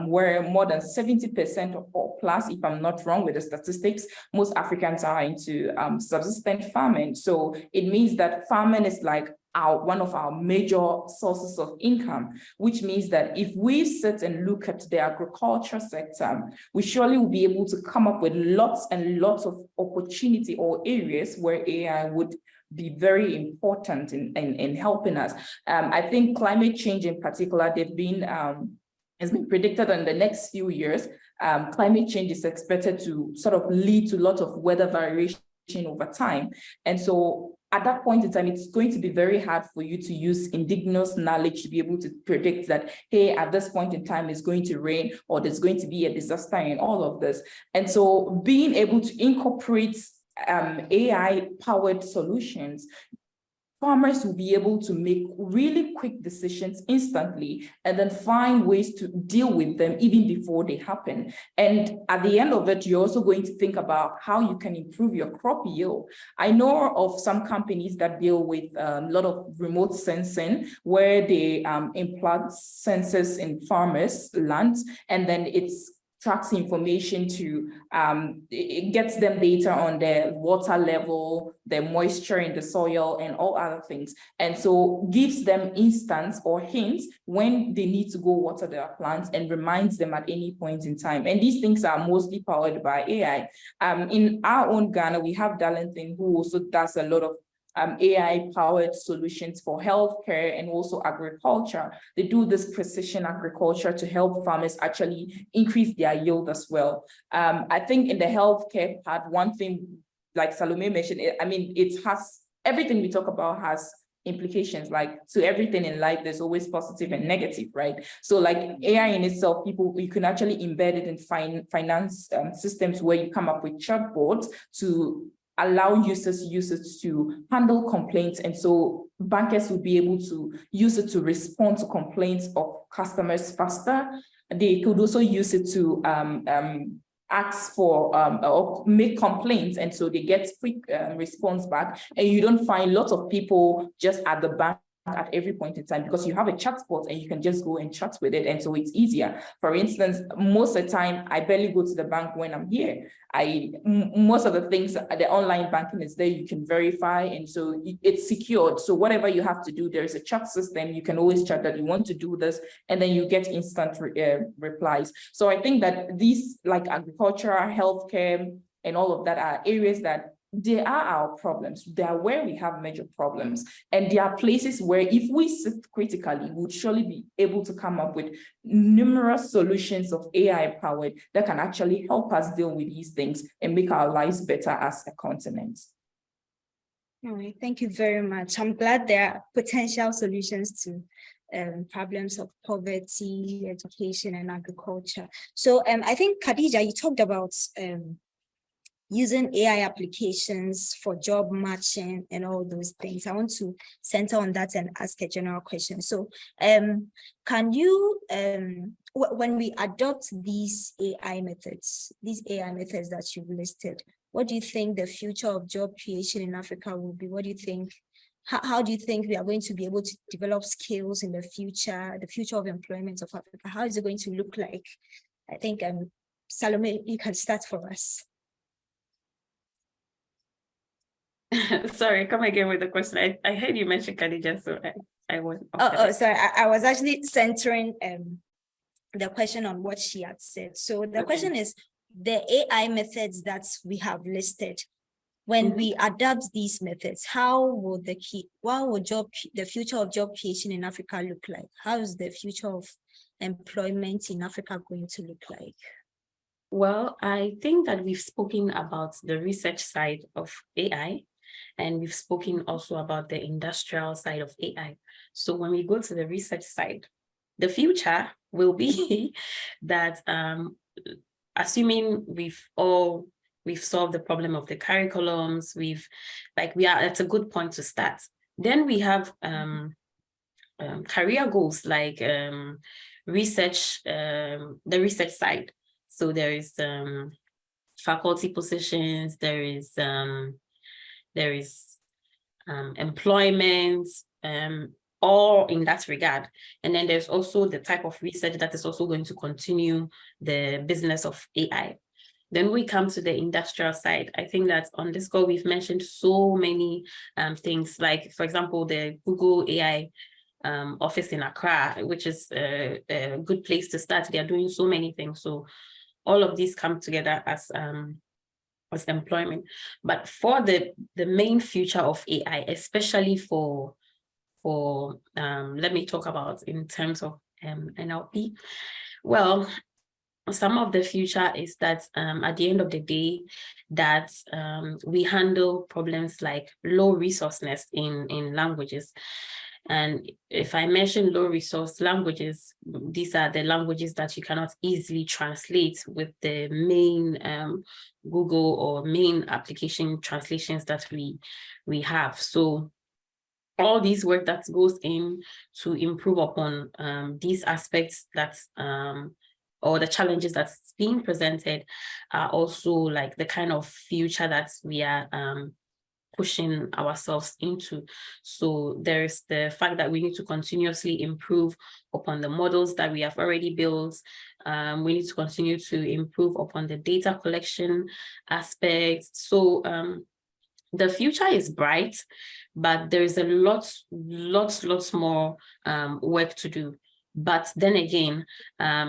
where more than 70% or plus, if I'm not wrong with the statistics, most Africans are into subsistence farming. So it means that farming is like one of our major sources of income, which means that if we sit and look at the agriculture sector, we surely will be able to come up with lots and lots of opportunity or areas where AI would be very important in helping us. I think climate change in particular, has been predicted in the next few years. Climate change is expected to sort of lead to a lot of weather variation over time. And so at that point in time, it's going to be very hard for you to use indigenous knowledge to be able to predict that, hey, at this point in time, it's going to rain or there's going to be a disaster in all of this. And so being able to incorporate AI-powered solutions farmers will be able to make really quick decisions instantly and then find ways to deal with them even before they happen. And at the end of it, you're also going to think about how you can improve your crop yield. I know of some companies that deal with a lot of remote sensing where they implant sensors in farmers' lands, and then it's tracks information to, it gets them data on their water level, their moisture in the soil, and all other things. And so gives them instants or hints when they need to go water their plants and reminds them at any point in time. And these things are mostly powered by AI. In our own Ghana, we have Darlington, who also does a lot of AI-powered solutions for healthcare and also agriculture. They do this precision agriculture to help farmers actually increase their yield as well. I think in the healthcare part, one thing, like Salomey mentioned, I mean, it has, everything we talk about has implications. Like, to everything in life, there's always positive and negative, right? So like AI in itself, you can actually embed it in finance systems where you come up with chatbots to allow users to handle complaints. And so bankers will be able to use it to respond to complaints of customers faster. They could also use it to ask for or make complaints. And so they get quick response back. And you don't find lots of people just at the bank at every point in time, because you have a chat bot and you can just go and chat with it. And so it's easier. For instance, most of the time, I barely go to the bank when I'm here. Most of the things, the online banking is there, you can verify. And so it's secured. So whatever you have to do, there's a chat system. You can always chat that you want to do this, and then you get instant replies. So I think that these, like agriculture, healthcare, and all of that, are areas that they are our problems. They are where we have major problems. And there are places where if we sit critically, we would surely be able to come up with numerous solutions of AI powered that can actually help us deal with these things and make our lives better as a continent. All right, thank you very much. I'm glad there are potential solutions to problems of poverty, education, and agriculture. So I think, Khadija, you talked about using AI applications for job matching and all those things. I want to center on that and ask a general question. So can you, when we adopt these AI methods that you've listed, what do you think the future of job creation in Africa will be? What do you think, how do you think we are going to be able to develop skills in the future of employment of Africa? How is it going to look like? I think, Salomey, you can start for us. Sorry, come again with the question. I heard you mentioned Khadija, so I was. Sorry. I was actually centering the question on what she had said. So the question is, the AI methods that we have listed, when we adapt these methods, how will the future of job creation in Africa look like? How is the future of employment in Africa going to look like? Well, I think that we've spoken about the research side of AI, and we've spoken also about the industrial side of AI. So when we go to the research side, the future will be that assuming we've solved the problem of the curriculums, it's a good point to start. Then we have career goals like research, the research side. So there is faculty positions, there is employment, all in that regard. And then there's also the type of research that is also going to continue the business of AI. Then we come to the industrial side. I think that on this call, we've mentioned so many things, like, for example, the Google AI office in Accra, which is a good place to start. They are doing so many things. So all of these come together as employment. But for the main future of AI, especially for let me talk about in terms of NLP. Well, some of the future is that at the end of the day, that we handle problems like low resourceness in languages. And if I mention low resource languages, these are the languages that you cannot easily translate with the main Google or main application translations that we have. So all these work that goes in to improve upon these aspects that's or the challenges that's being presented are also like the kind of future that we are pushing ourselves into. So there's the fact that we need to continuously improve upon the models that we have already built. We need to continue to improve upon the data collection aspects. So the future is bright, but there's a lots more work to do. But then again,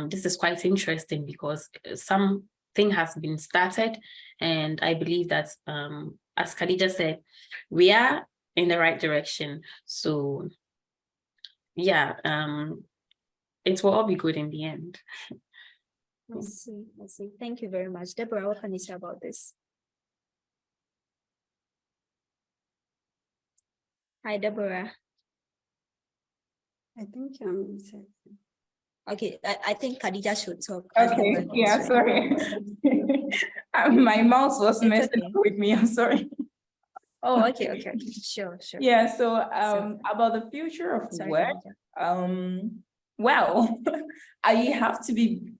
this is quite interesting because something has been started, and I believe that, as Khadija said, we are in the right direction. So yeah, it will all be good in the end. I see. Thank you very much. Deborah, what can you say about this? Hi, Deborah. I think Okay, I think Khadija should talk. Okay, yeah, sorry. My mouse was It's messing okay. with me, I'm sorry. Oh, okay. Sure. Yeah, so about the future of Sorry, work, Khadija. well, I have to be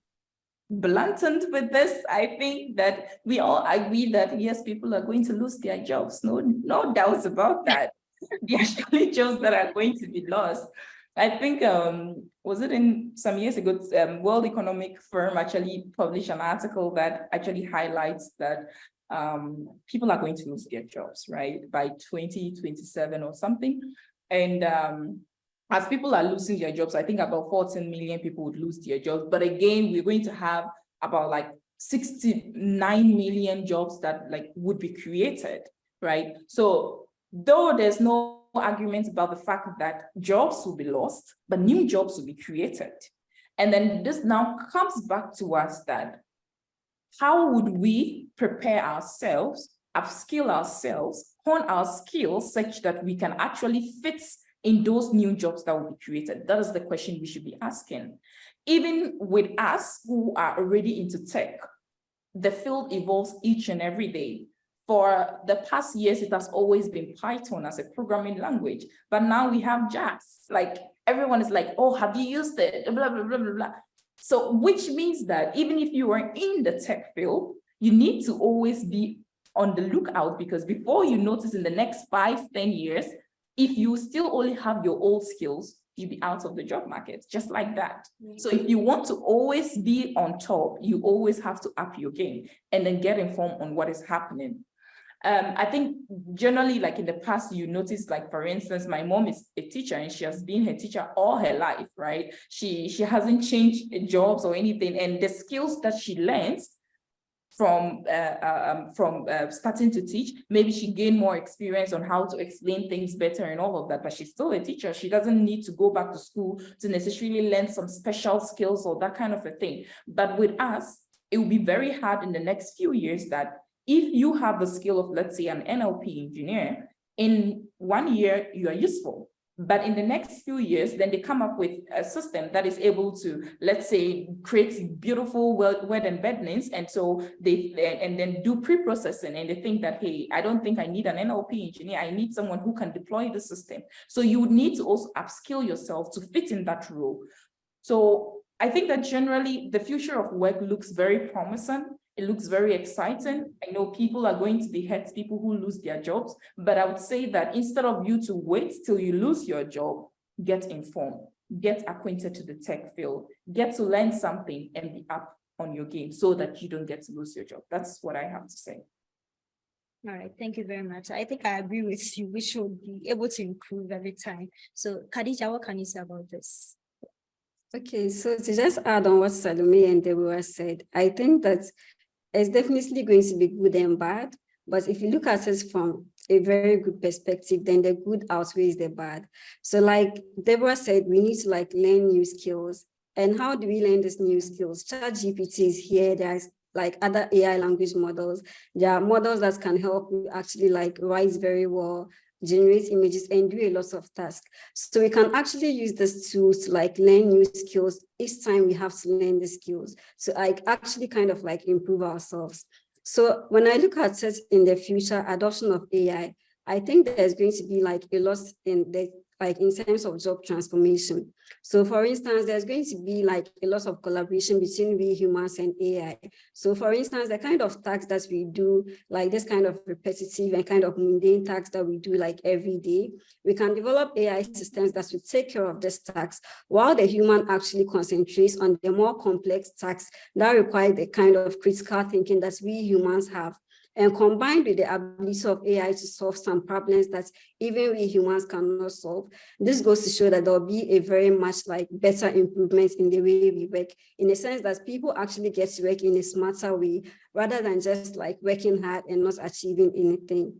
blunt with this. I think that we all agree that yes, people are going to lose their jobs. No doubts about that. The actually jobs that are going to be lost. I think, was it in some years ago, World Economic Forum actually published an article that actually highlights that people are going to lose their jobs, right, by 2027 or something. And as people are losing their jobs, I think about 14 million people would lose their jobs. But again, we're going to have about like 69 million jobs that like would be created, right? So though there's no argument about the fact that jobs will be lost, but new jobs will be created. And then this now comes back to us that how would we prepare ourselves, upskill ourselves, hone our skills such that we can actually fit in those new jobs that will be created? That is the question we should be asking. Even with us who are already into tech, the field evolves each and every day. For the past years, it has always been Python as a programming language, but now we have Jazz. Like everyone is like, oh, have you used it? Blah, blah, blah, blah, blah. So which means that even if you are in the tech field, you need to always be on the lookout, because before you notice in the next 5-10 years, if you still only have your old skills, you'll be out of the job market, just like that. So if you want to always be on top, you always have to up your game and then get informed on what is happening. I think generally, like in the past, you notice, like, for instance, my mom is a teacher and she has been her teacher all her life, right? She hasn't changed jobs or anything. And the skills that she learns from starting to teach, maybe she gained more experience on how to explain things better and all of that, but she's still a teacher. She doesn't need to go back to school to necessarily learn some special skills or that kind of a thing. But with us, it will be very hard in the next few years that if you have the skill of, let's say, an NLP engineer, in 1 year, you are useful. But in the next few years, then they come up with a system that is able to, let's say, create beautiful word embeddings. And so and then do pre-processing, and they think that, hey, I don't think I need an NLP engineer. I need someone who can deploy the system. So you would need to also upskill yourself to fit in that role. So I think that generally the future of work looks very promising. It looks very exciting. I know people are going to be hurt, people who lose their jobs, but I would say that instead of you to wait till you lose your job, get informed, get acquainted to the tech field, get to learn something and be up on your game so that you don't get to lose your job. That's what I have to say. All right, thank you very much. I think I agree with you. We should be able to improve every time. So Khadija, what can you say about this? Okay, so to just add on what Salomey and Deborah said, I think that it's definitely going to be good and bad, but if you look at it from a very good perspective, then the good outweighs the bad. So like Deborah said, we need to like learn new skills. And how do we learn these new skills? ChatGPT is here. There's like other AI language models. There are models that can help you actually like write very well, generate images, and do a lot of tasks. So we can actually use these tools to like learn new skills each time we have to learn the skills. So I actually kind of like improve ourselves. So when I look at it in the future, adoption of AI, I think there's going to be like a loss in the in terms of job transformation. So for instance, there's going to be like a lot of collaboration between we humans and AI. So for instance, the kind of tasks that we do, like this kind of repetitive and kind of mundane tasks that we do like every day, we can develop AI systems that will take care of this tasks, while the human actually concentrates on the more complex tasks that require the kind of critical thinking that we humans have. And combined with the ability of AI to solve some problems that even we humans cannot solve, this goes to show that there will be a very much like better improvement in the way we work, in the sense that people actually get to work in a smarter way, rather than just like working hard and not achieving anything.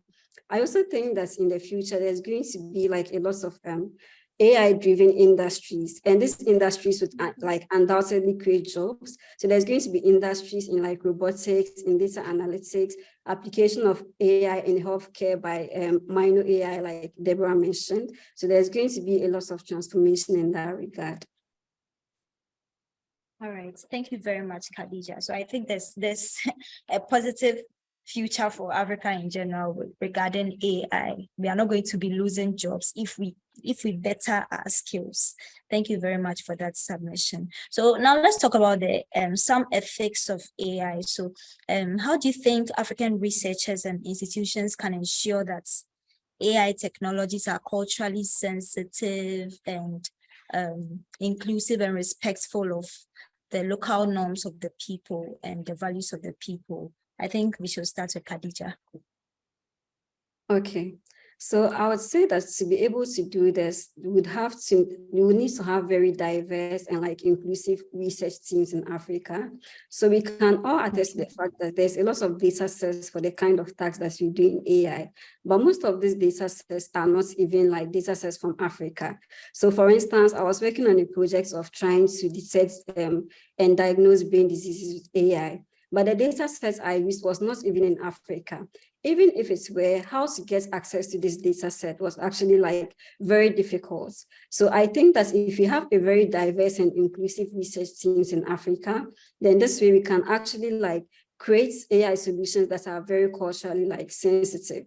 I also think that in the future, there's going to be like a lot of AI-driven industries, and these industries would like undoubtedly create jobs. So there's going to be industries in like robotics, in data analytics, application of AI in healthcare by minor AI, like Deborah mentioned. So there's going to be a lot of transformation in that regard. All right, thank you very much, Khadija. So I think there's a positive future for Africa in general regarding AI. We are not going to be losing jobs if we better our skills. Thank you very much for that submission. So now let's talk about the some ethics of AI. So how do you think African researchers and institutions can ensure that AI technologies are culturally sensitive and inclusive and respectful of the local norms of the people and the values of the people? I think we should start with Khadija. Okay, so I would say that to be able to do this, you would need to have very diverse and like inclusive research teams in Africa. So we can all attest to the fact that there's a lot of data sets for the kind of tasks that we do in AI, but most of these data sets are not even like data sets from Africa. So for instance, I was working on a project of trying to detect and diagnose brain diseases with AI. But the data set I used was not even in Africa. Even if it's where, how to get access to this data set was actually like very difficult. So I think that if you have a very diverse and inclusive research teams in Africa, then this way we can actually like create AI solutions that are very culturally like sensitive.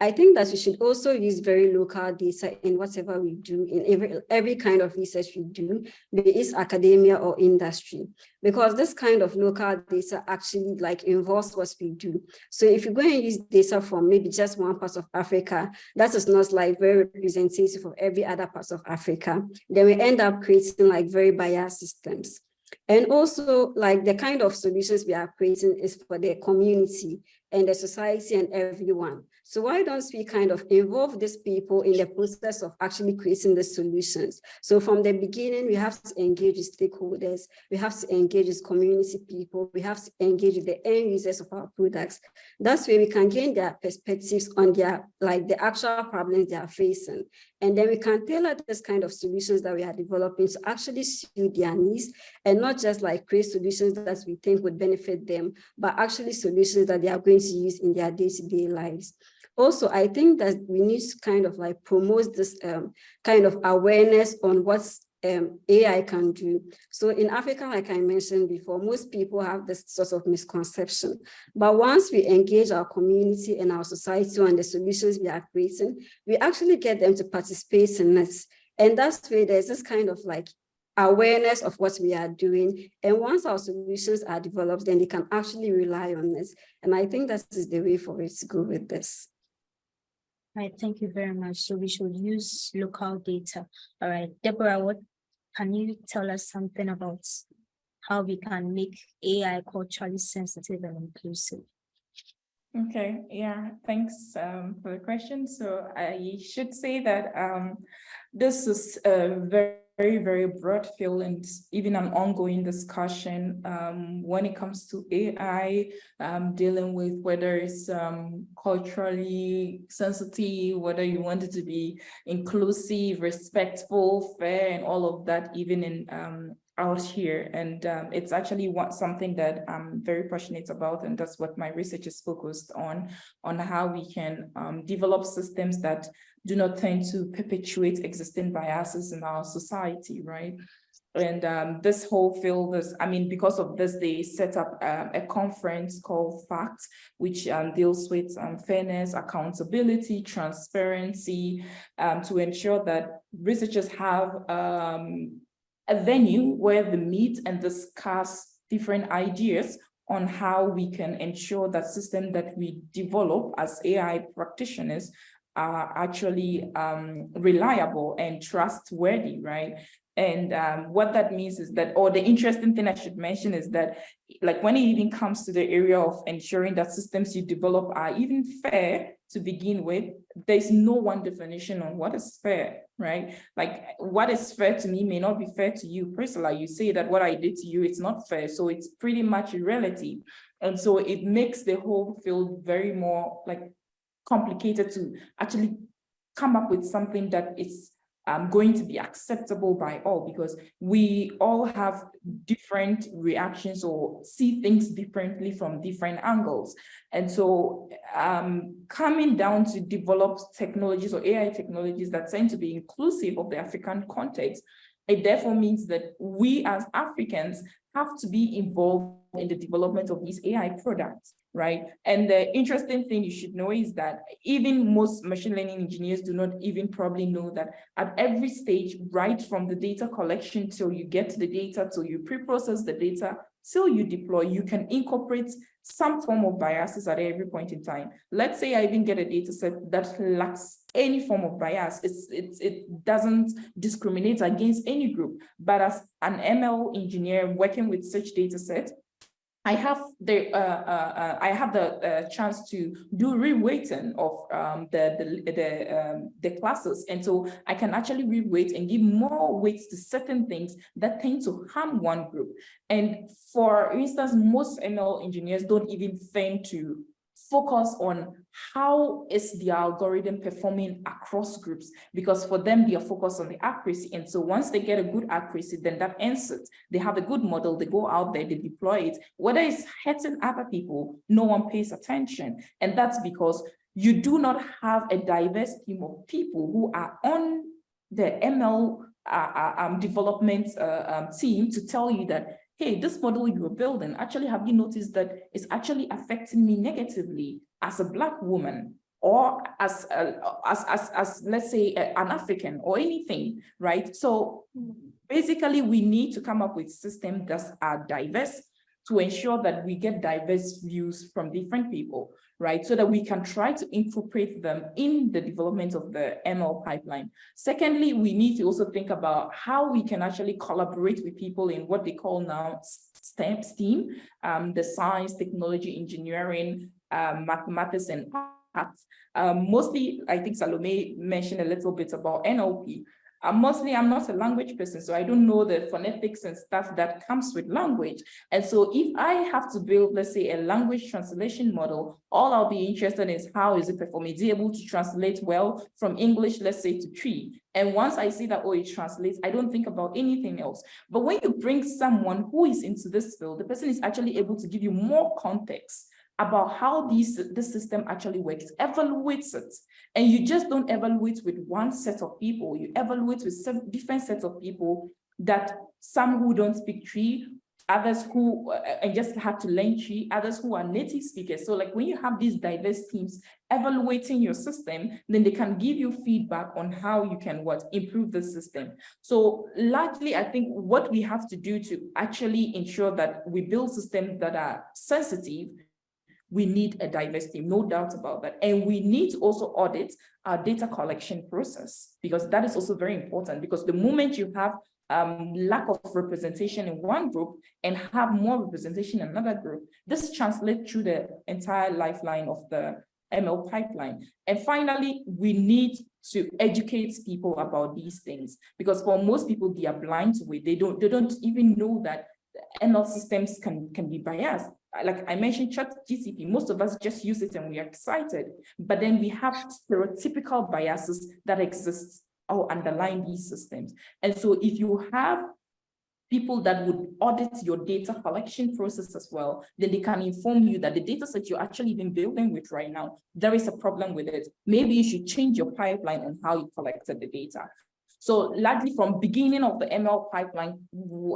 I think that we should also use very local data in whatever we do, in every kind of research we do, be it academia or industry, because this kind of local data actually like involves what we do. So if you go and use data from maybe just one part of Africa, that is not like very representative of every other part of Africa, then we end up creating like very biased systems. And also like the kind of solutions we are creating is for the community and the society and everyone. So why don't we kind of involve these people in the process of actually creating the solutions? So from the beginning, we have to engage with stakeholders, we have to engage with community people, we have to engage with the end users of our products. That's where we can gain their perspectives on their, like the actual problems they are facing. And then we can tailor this kind of solutions that we are developing to actually suit their needs, and not just like create solutions that we think would benefit them, but actually solutions that they are going to use in their day-to-day lives. Also, I think that we need to kind of like promote this kind of awareness on what AI can do. So in Africa, like I mentioned before, most people have this sort of misconception. But once we engage our community and our society on the solutions we are creating, we actually get them to participate in it. And that's where there's this kind of like awareness of what we are doing. And once our solutions are developed, then they can actually rely on this. And I think that is the way for it to go with this. All right, thank you very much. So we should use local data. All right, Deborah, what can you tell us something about how we can make AI culturally sensitive and inclusive? Okay, yeah, thanks for the question. So I should say that this is a very broad field and even an ongoing discussion when it comes to AI, dealing with whether it's culturally sensitive, whether you want it to be inclusive, respectful, fair, and all of that, even in out here. And it's actually something that I'm very passionate about, and that's what my research is focused on how we can develop systems that do not tend to perpetuate existing biases in our society, right? And this whole field is, because of this, they set up a conference called FACT, which deals with fairness, accountability, transparency, to ensure that researchers have a venue where they meet and discuss different ideas on how we can ensure that systems that we develop as AI practitioners are actually reliable and trustworthy, right? And what that means is that, or the interesting thing I should mention is that, like when it even comes to the area of ensuring that systems you develop are even fair to begin with, there's no one definition on what is fair, right? Like what is fair to me may not be fair to you, Priscilla. You say that what I did to you, it's not fair. So it's pretty much relative. And so it makes the whole field very more like complicated to actually come up with something that is going to be acceptable by all, because we all have different reactions or see things differently from different angles. And so coming down to develop technologies or AI technologies that tend to be inclusive of the African context, it therefore means that we as Africans have to be involved in the development of these AI products, right? And the interesting thing you should know is that even most machine learning engineers do not even probably know that at every stage, right from the data collection till you get the data, till you pre-process the data, till you deploy, you can incorporate some form of biases at every point in time. Let's say I even get a data set that lacks any form of bias. It doesn't discriminate against any group. But as an ML engineer working with such data set, I have the chance to do reweighting of the classes, and so I can actually reweight and give more weights to certain things that tend to harm one group. And for instance, most ML engineers don't even tend to focus on how is the algorithm performing across groups, because for them, they are focused on the accuracy. And so once they get a good accuracy, then that ends it. They have a good model, they go out there, they deploy it. Whether it's hurting other people, no one pays attention. And that's because you do not have a diverse team of people who are on the ML development team to tell you that, hey, this model you were building, actually, have you noticed that it's actually affecting me negatively as a Black woman, or as let's say, an African or anything, right? So basically, we need to come up with systems that are diverse to ensure that we get diverse views from different people, right? So that we can try to incorporate them in the development of the ML pipeline. Secondly, we need to also think about how we can actually collaborate with people in what they call now STEM, the science, technology, engineering, mathematics, and arts. Mostly, I think Salomey mentioned a little bit about NLP. Mostly, I'm not a language person, so I don't know the phonetics and stuff that comes with language. And so if I have to build, let's say, a language translation model, all I'll be interested in is how is it performing? Is it able to translate well from English, let's say, to Tree? And once I see that, oh, it translates, I don't think about anything else. But when you bring someone who is into this field, the person is actually able to give you more context about how this system actually works, evaluates it. And you just don't evaluate with one set of people, you evaluate with different sets of people, that some who don't speak Tree, others who and just have to learn Tree, others who are native speakers. So like when you have these diverse teams evaluating your system, then they can give you feedback on how you can improve the system. So largely, I think what we have to do to actually ensure that we build systems that are sensitive, we need a diverse team, no doubt about that. And we need to also audit our data collection process, because that is also very important, because the moment you have lack of representation in one group and have more representation in another group, this translates through the entire lifeline of the ML pipeline. And finally, we need to educate people about these things, because for most people, they are blind to it. They don't even know that ML systems can be biased. Like I mentioned, ChatGPT, most of us just use it and we are excited, but then we have stereotypical biases that exist or underline these systems. And so if you have people that would audit your data collection process as well, then they can inform you that the data set you're actually even building with right now, there is a problem with it. Maybe you should change your pipeline on how you collected the data. So largely from beginning of the ML pipeline,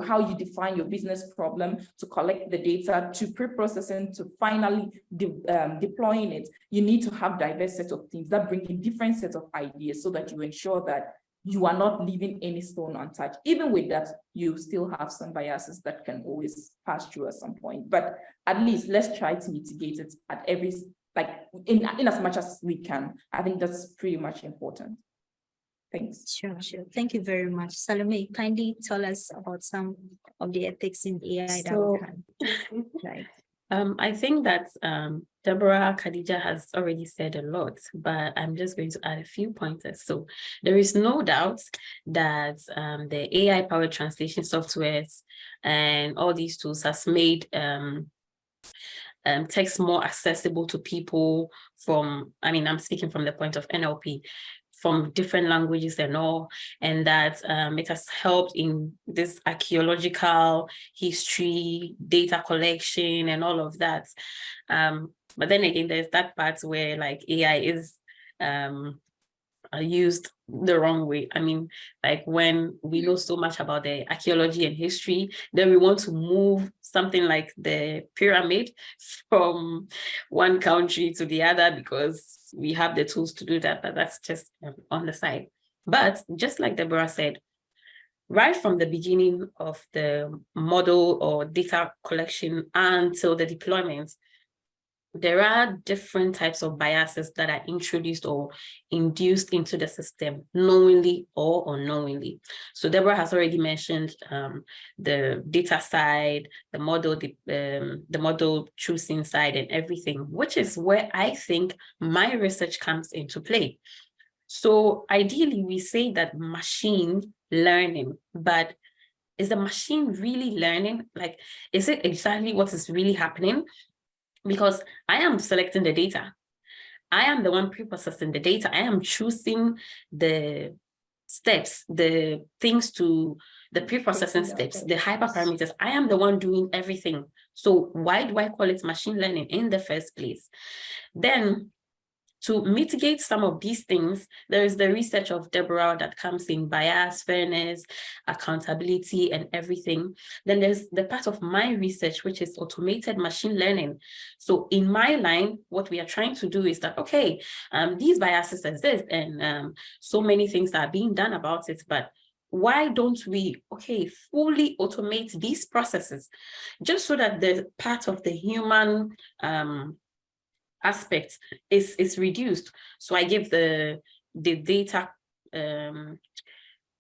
how you define your business problem to collect the data, to pre-processing, to finally deploying it, you need to have diverse set of teams that bring in different sets of ideas so that you ensure that you are not leaving any stone untouched. Even with that, you still have some biases that can always pass through at some point. But at least let's try to mitigate it at every, like in as much as we can. I think that's pretty much important. Thanks. Sure. Thank you very much. Salomey, kindly tell us about some of the ethics in AI that we can. Right. I think that Deborah, Khadija has already said a lot, but I'm just going to add a few pointers. So there is no doubt that the AI-powered translation softwares and all these tools has made text more accessible to people from, I mean, I'm speaking from the point of NLP, from different languages and all, and that it has helped in this archaeological history, data collection, and all of that. But then again, there's that part where like AI is used the wrong way. I mean, like when we know so much about the archaeology and history, then we want to move something like the pyramid from one country to the other because we have the tools to do that, but that's just on the side. But just like Deborah said, right from the beginning of the model or data collection until the deployment, there are different types of biases that are introduced or induced into the system, knowingly or unknowingly. So Deborah has already mentioned the data side, the model choosing side and everything, which is where I think my research comes into play. So ideally, we say that machine learning, but is the machine really learning? Like, is it exactly what is really happening? Because I am selecting the data. I am the one pre-processing the data. I am choosing the steps, the things to the pre-processing steps, the hyperparameters. I am the one doing everything. So why do I call it machine learning in the first place? Then to mitigate some of these things, there is the research of Deborah that comes in bias, fairness, accountability, and everything. Then there's the part of my research, which is automated machine learning. So in my line, what we are trying to do is that, okay, these biases exist and so many things are being done about it, but why don't we, fully automate these processes just so that the part of the human aspect is reduced? So I give the data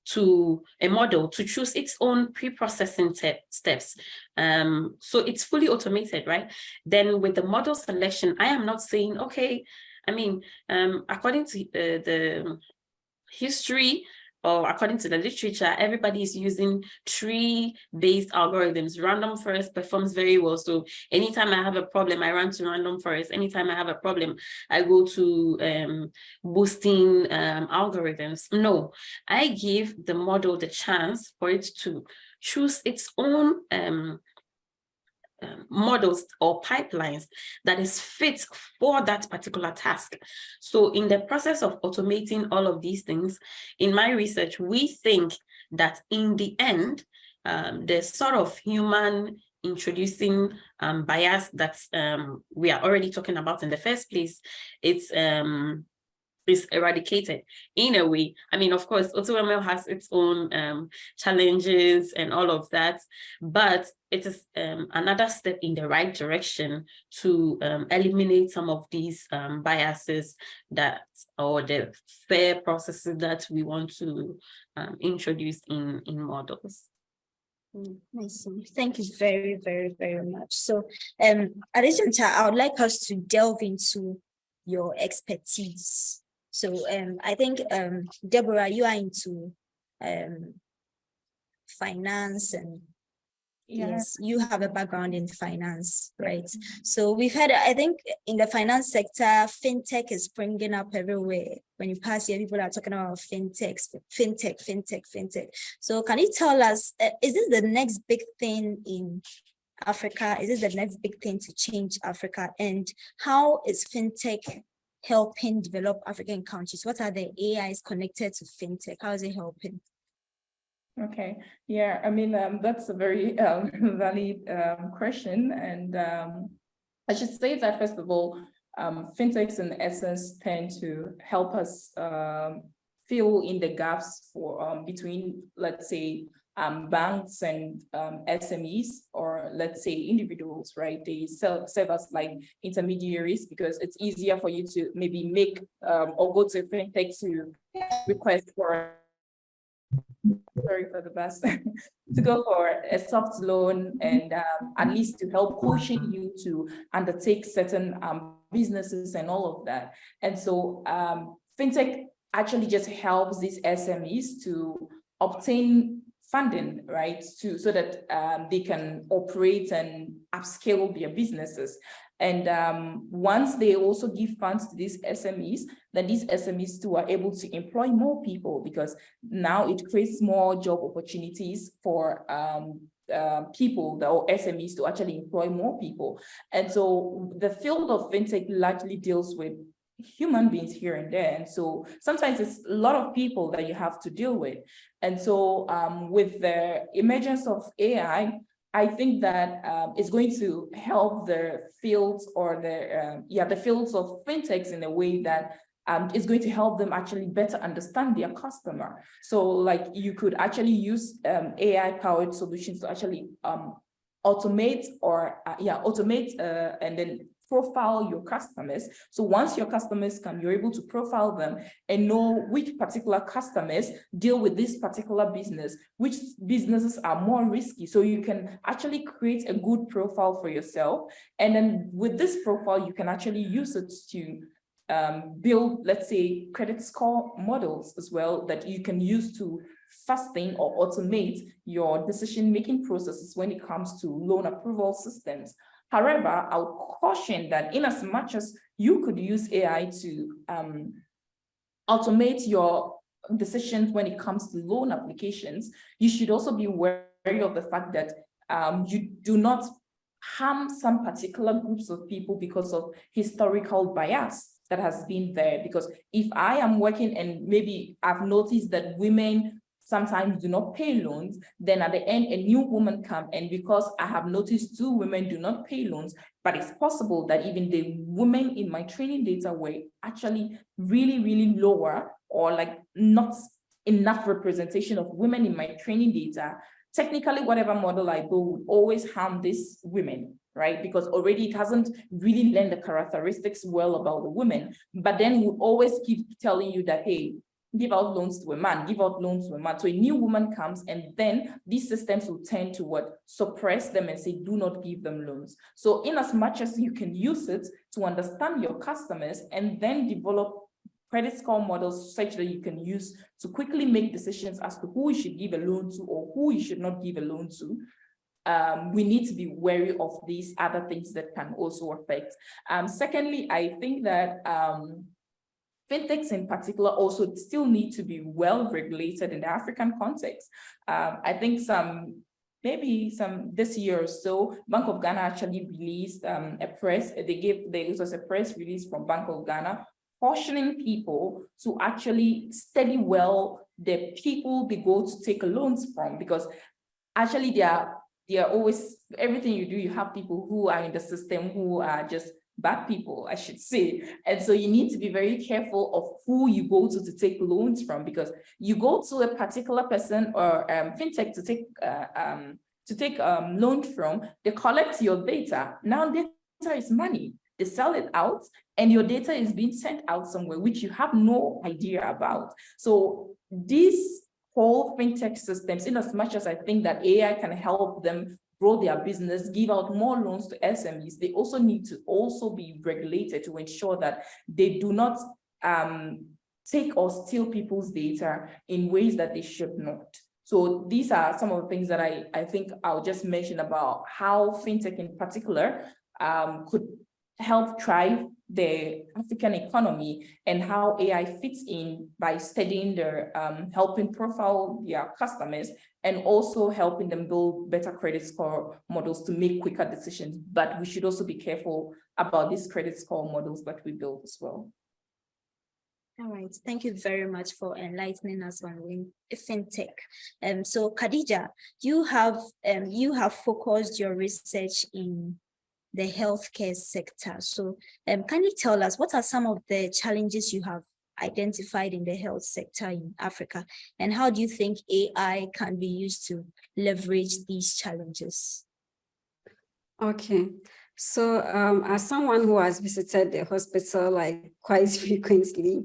to a model to choose its own pre-processing steps. So it's fully automated, right? Then with the model selection, I am not saying, according to the history, or according to the literature, everybody is using tree-based algorithms. Random forest performs very well. So anytime I have a problem, I run to random forest. Anytime I have a problem, I go to boosting algorithms. No, I give the model the chance for it to choose its own models or pipelines that is fit for that particular task. So in the process of automating all of these things, in my research, we think that in the end, the sort of human introducing bias that we are already talking about in the first place, is eradicated in a way. I mean, of course, AutoML has its own challenges and all of that, but it is another step in the right direction to eliminate some of these biases or the fair processes that we want to introduce in models. Nice. Thank you very, very, very much. So, Adesina, I would like us to delve into your expertise. So I think, Deborah, you are into finance and yes, you have a background in finance, right? So we've had, I think in the finance sector, fintech is springing up everywhere. When you pass here, people are talking about fintech. So can you tell us, is this the next big thing in Africa? Is this the next big thing to change Africa? And how is fintech helping develop African countries? What are the AIs connected to fintech? How is it helping? Okay, yeah, I mean, that's a very valid question. And I should say that, first of all, fintechs in essence tend to help us fill in the gaps for between, let's say, banks and SMEs, or let's say individuals, right? They serve as like intermediaries, because it's easier for you to maybe make or go to fintech to request for, sorry for the best, to go for a soft loan, and at least to help pushing you to undertake certain businesses and all of that. And so fintech actually just helps these SMEs to obtain funding, right, so that they can operate and upscale their businesses. And once they also give funds to these SMEs, then these SMEs too are able to employ more people, because now it creates more job opportunities for people, or SMEs, to actually employ more people. And so the field of fintech largely deals with human beings here and there. And so sometimes it's a lot of people that you have to deal with. And so with the emergence of AI, I think that it's going to help the fields, or the fields of fintechs, in a way that it's going to help them actually better understand their customer. So like you could actually use AI-powered solutions to actually automate and then profile your customers. So once your customers come, you're able to profile them and know which particular customers deal with this particular business, which businesses are more risky. So you can actually create a good profile for yourself. And then with this profile, you can actually use it to build, let's say, credit score models as well, that you can use to fasten or automate your decision-making processes when it comes to loan approval systems. However, I would caution that in as much as you could use AI to automate your decisions when it comes to loan applications, you should also be wary of the fact that you do not harm some particular groups of people because of historical bias that has been there. Because if I am working and maybe I've noticed that women sometimes do not pay loans, then at the end, a new woman comes, and because I have noticed 2 women do not pay loans, but it's possible that even the women in my training data were actually really, really lower, or like not enough representation of women in my training data, technically whatever model I build would always harm these women, right? Because already it hasn't really learned the characteristics well about the women, but then we always keep telling you that, hey, give out loans to a man, give out loans to a man. So a new woman comes, and then these systems will tend to suppress them and say, do not give them loans. So in as much as you can use it to understand your customers and then develop credit score models such that you can use to quickly make decisions as to who you should give a loan to or who you should not give a loan to, we need to be wary of these other things that can also affect. Secondly, I think that fintechs in particular also still need to be well regulated in the African context. I think this year or so, Bank of Ghana actually released a press, there was a press release from Bank of Ghana cautioning people to actually study well the people they go to take loans from, because actually they are always, everything you do, you have people who are in the system who are just bad people, I should say. And so you need to be very careful of who you go to take loans from, because you go to a particular person or fintech to take loan from, they collect your data. Now data is money. They sell it out, and your data is being sent out somewhere which you have no idea about. So these whole fintech systems, in as much as I think that AI can help them grow their business, give out more loans to SMEs, they also need to also be regulated to ensure that they do not take or steal people's data in ways that they should not. So these are some of the things that I think I'll just mention about how fintech in particular could help drive the African economy, and how AI fits in by studying their, helping profile their customers, and also helping them build better credit score models to make quicker decisions. But we should also be careful about these credit score models that we build as well. All right, thank you very much for enlightening us on fintech. So Khadija, you have focused your research in the healthcare sector. So can you tell us what are some of the challenges you have identified in the health sector in Africa, and how do you think AI can be used to leverage these challenges? Okay, so as someone who has visited the hospital like quite frequently,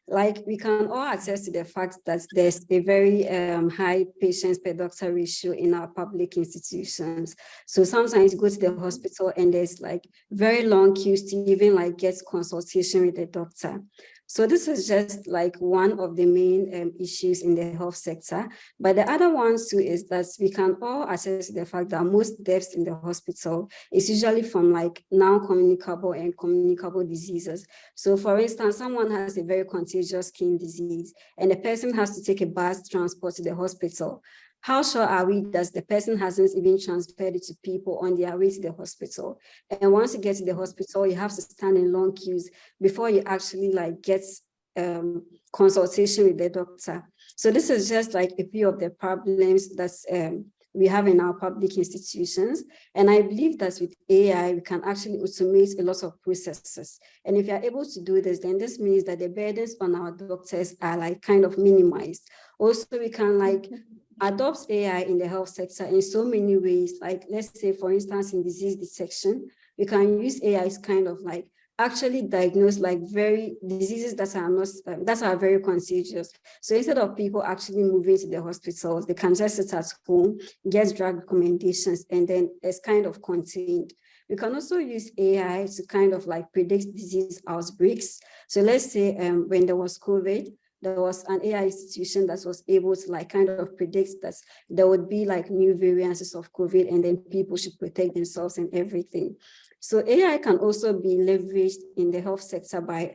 like we can all attest to the fact that there's a very high patients per doctor ratio in our public institutions. So sometimes you go to the hospital and there's like very long queues to even like get consultation with the doctor. So this is just like one of the main issues in the health sector. But the other one too is that we can all attest to the fact that most deaths in the hospital is usually from like non-communicable and communicable diseases. So for instance, someone has a very contagious skin disease and the person has to take a bus transport to the hospital. How sure are we that the person hasn't even transferred it to people on their way to the hospital? And once you get to the hospital, you have to stand in long queues before you actually like get consultation with the doctor. So this is just like a few of the problems that we have in our public institutions. And I believe that with AI, we can actually automate a lot of processes. And if you're able to do this, then this means that the burdens on our doctors are like kind of minimized. Also, we can like adopt AI in the health sector in so many ways. Like, let's say, for instance, in disease detection, we can use AI as kind of like actually diagnose like very diseases that are not that are very contagious. So instead of people actually moving to the hospitals, they can just sit at home, get drug recommendations, and then it's kind of contained. We can also use AI to kind of like predict disease outbreaks. So let's say when there was COVID, there was an AI institution that was able to like kind of predict that there would be like new variants of COVID and then people should protect themselves and everything. So AI can also be leveraged in the health sector by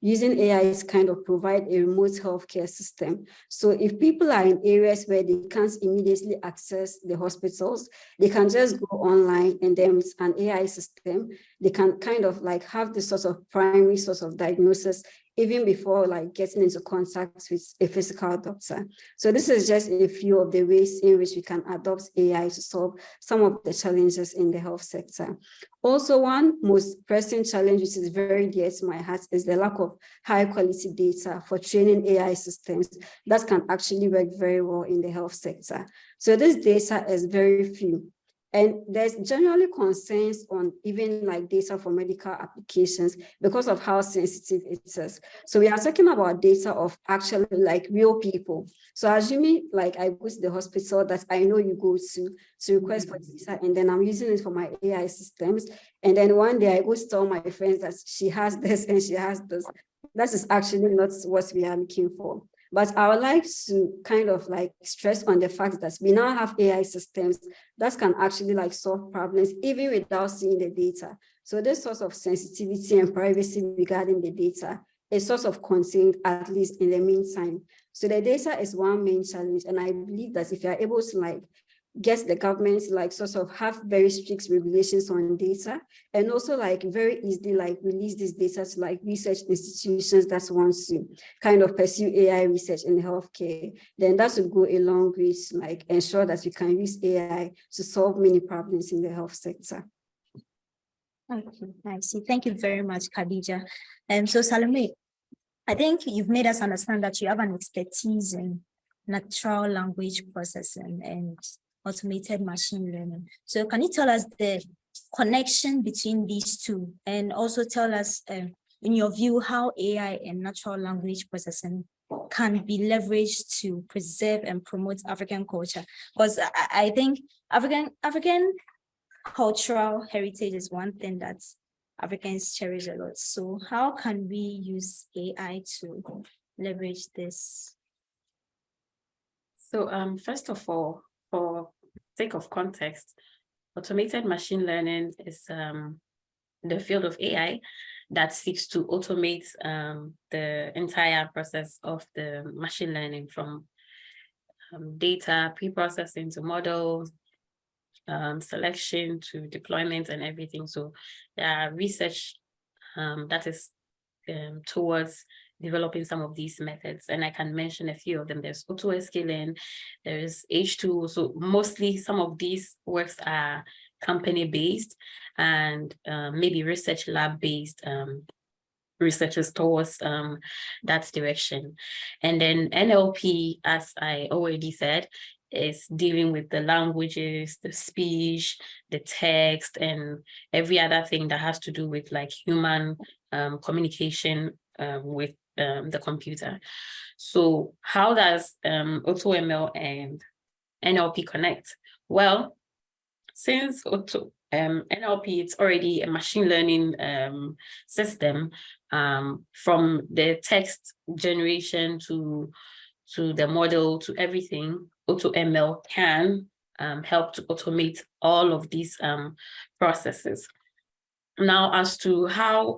using AI to kind of provide a remote healthcare system. So if people are in areas where they can't immediately access the hospitals, they can just go online and then with an AI system, they can kind of like have the sort of primary source of diagnosis even before like getting into contact with a physical doctor. So this is just a few of the ways in which we can adopt AI to solve some of the challenges in the health sector. Also, one most pressing challenge, which is very dear to my heart, is the lack of high quality data for training AI systems that can actually work very well in the health sector. So this data is very few. And there's generally concerns on even like data for medical applications because of how sensitive it is. So we are talking about data of actually like real people. So assuming like I go to the hospital that I know you go to request for data, and then I'm using it for my AI systems. And then one day I go to tell my friends that she has this and she has this. That is actually not what we are looking for. But I would like to kind of like stress on the fact that we now have AI systems that can actually like solve problems even without seeing the data. So this sort of sensitivity and privacy regarding the data is sort of contained, at least in the meantime. So the data is one main challenge. And I believe that if you're able to like get the government like sort of have very strict regulations on data and also like very easily like release this data to like research institutions that want to kind of pursue AI research in healthcare, then that would go a long way to like ensure that we can use AI to solve many problems in the health sector. Okay, I see. Thank you very much, Khadija. So Salomey, I think you've made us understand that you have an expertise in natural language processing and automated machine learning. So can you tell us the connection between these two, and also tell us, in your view, how AI and natural language processing can be leveraged to preserve and promote African culture? Because I think African cultural heritage is one thing that Africans cherish a lot. So how can we use AI to leverage this? So first of all, for sake of context, automated machine learning is the field of AI that seeks to automate the entire process of the machine learning, from data pre-processing to models, selection to deployment and everything. So research that is towards developing some of these methods, and I can mention a few of them. There's auto-scaling, there's H2. So mostly some of these works are company-based and maybe research lab-based researchers towards that direction. And then NLP, as I already said, is dealing with the languages, the speech, the text, and every other thing that has to do with like human communication with the computer. So how does AutoML and NLP connect? Well, since NLP, it's already a machine learning system, from the text generation to the model to everything, AutoML can help to automate all of these processes. Now, as to how,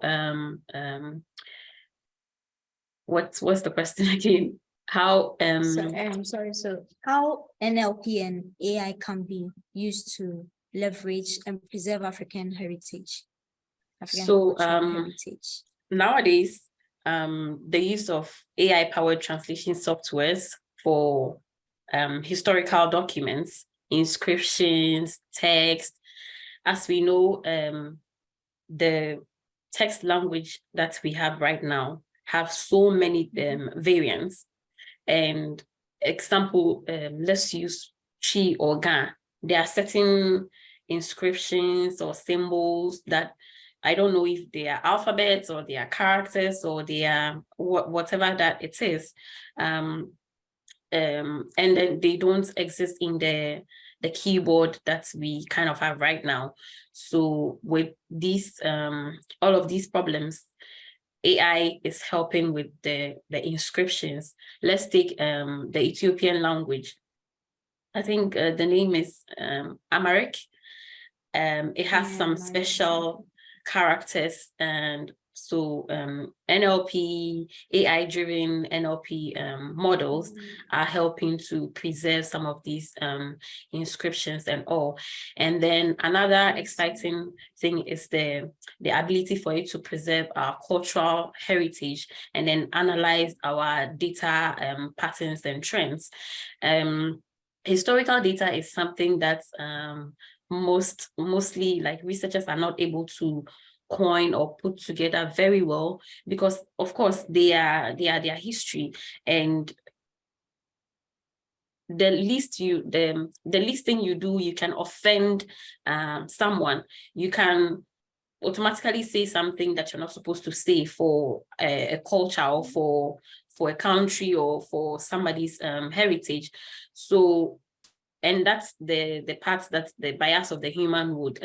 what's the question again? How So how NLP and AI can be used to leverage and preserve African heritage? Cultural heritage. Nowadays, the use of AI-powered translation softwares for historical documents, inscriptions, text. As we know, the text language that we have right now have so many variants. And example, let's use Chi or Ga. There are certain inscriptions or symbols that I don't know if they are alphabets or they are characters or they are whatever that it is. And then they don't exist in the keyboard that we kind of have right now. So with these, all of these problems, AI is helping with the inscriptions. Let's take the Ethiopian language. I think the name is Amharic. It has some special characters, and so NLP, AI-driven NLP models are helping to preserve some of these inscriptions and all. And then another exciting thing is the ability for it to preserve our cultural heritage and then analyze our data patterns and trends. Historical data is something that's mostly like researchers are not able to coin or put together very well, because of course they are their history, and the least thing you do, you can offend someone. You can automatically say something that you're not supposed to say for a culture or for a country or for somebody's heritage. So, and that's the part that the bias of the human would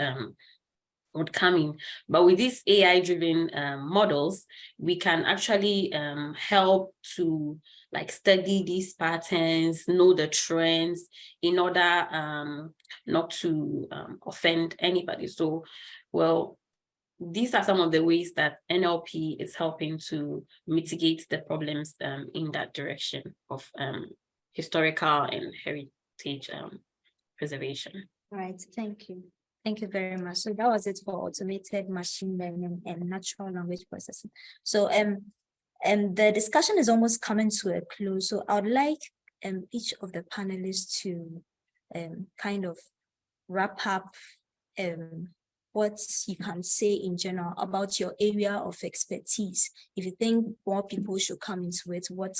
come in. But with these AI-driven models, we can actually help to like study these patterns, know the trends in order not to offend anybody. So, well, these are some of the ways that NLP is helping to mitigate the problems in that direction of historical and heritage preservation. Right, thank you. Thank you very much. So that was it for automated machine learning and natural language processing. So the discussion is almost coming to a close. So I would like each of the panelists to kind of wrap up what you can say in general about your area of expertise. If you think more people should come into it, what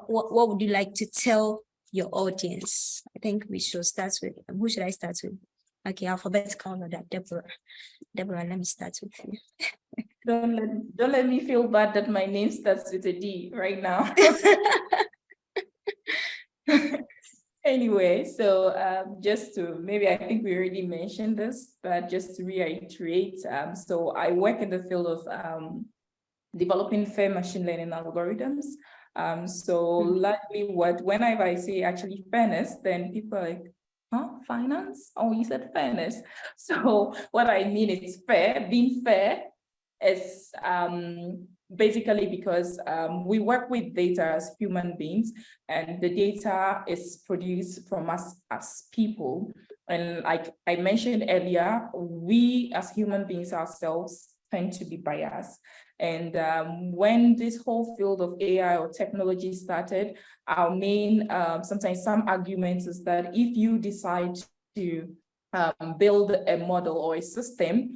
would you like to tell your audience? I think we should start with, who should I start with? Okay, alphabetical order, Deborah. Deborah, let me start with you. Don't let me feel bad that my name starts with a D right now. Anyway, so just to, maybe I think we already mentioned this, but just to reiterate, so I work in the field of developing fair machine learning algorithms. So likely whenever I say actually fairness, then people are like, huh, finance? Oh, you said fairness. So what I mean is fair, being fair is basically because we work with data as human beings, and the data is produced from us as people. And like I mentioned earlier, we as human beings ourselves tend to be biased. And when this whole field of AI or technology started, our main, sometimes some arguments is that if you decide to build a model or a system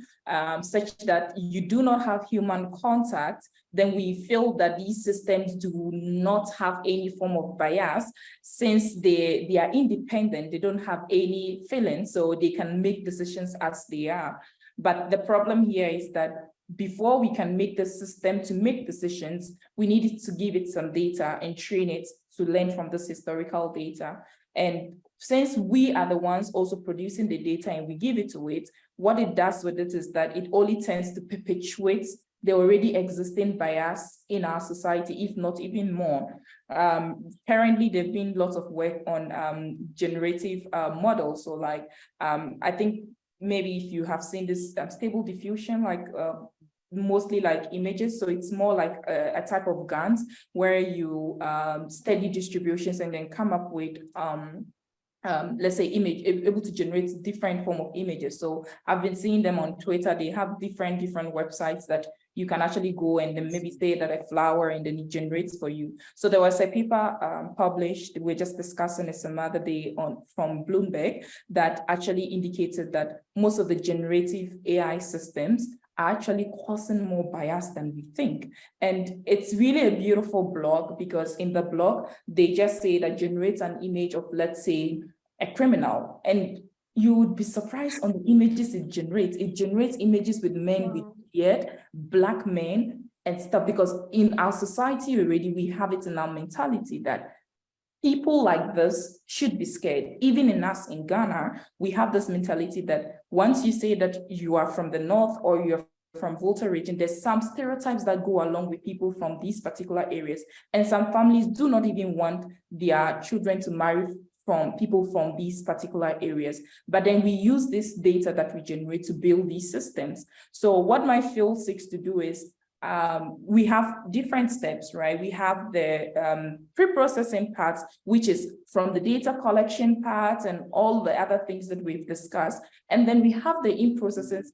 such that you do not have human contact, then we feel that these systems do not have any form of bias, since they are independent, they don't have any feelings, so they can make decisions as they are. But the problem here is that before we can make the system to make decisions, we needed to give it some data and train it to learn from this historical data. And since we are the ones also producing the data and we give it to it, what it does with it is that it only tends to perpetuate the already existing bias in our society, if not even more. Currently, there's been lots of work on generative models. So like, I think maybe if you have seen this stable diffusion, like mostly like images. So it's more like a type of GANs where you study distributions and then come up with let's say able to generate different form of images. So I've been seeing them on Twitter. They have different websites that you can actually go and then maybe say that a flower and then it generates for you. So there was a paper published, we're just discussing it some other day from Bloomberg, that actually indicated that most of the generative AI systems are actually causing more bias than we think. And it's really a beautiful blog, because in the blog, they just say that generates an image of, let's say, a criminal. And you would be surprised on the images it generates. It generates images with men with beard, black men and stuff, because in our society already, we have it in our mentality that people like this should be scared. Even in us in Ghana, we have this mentality that once you say that you are from the north or you're from Volta region, there's some stereotypes that go along with people from these particular areas. And some families do not even want their children to marry from people from these particular areas. But then we use this data that we generate to build these systems. So what my field seeks to do is, we have different steps, right? We have the pre-processing parts, which is from the data collection part and all the other things that we've discussed. And then we have the in-processing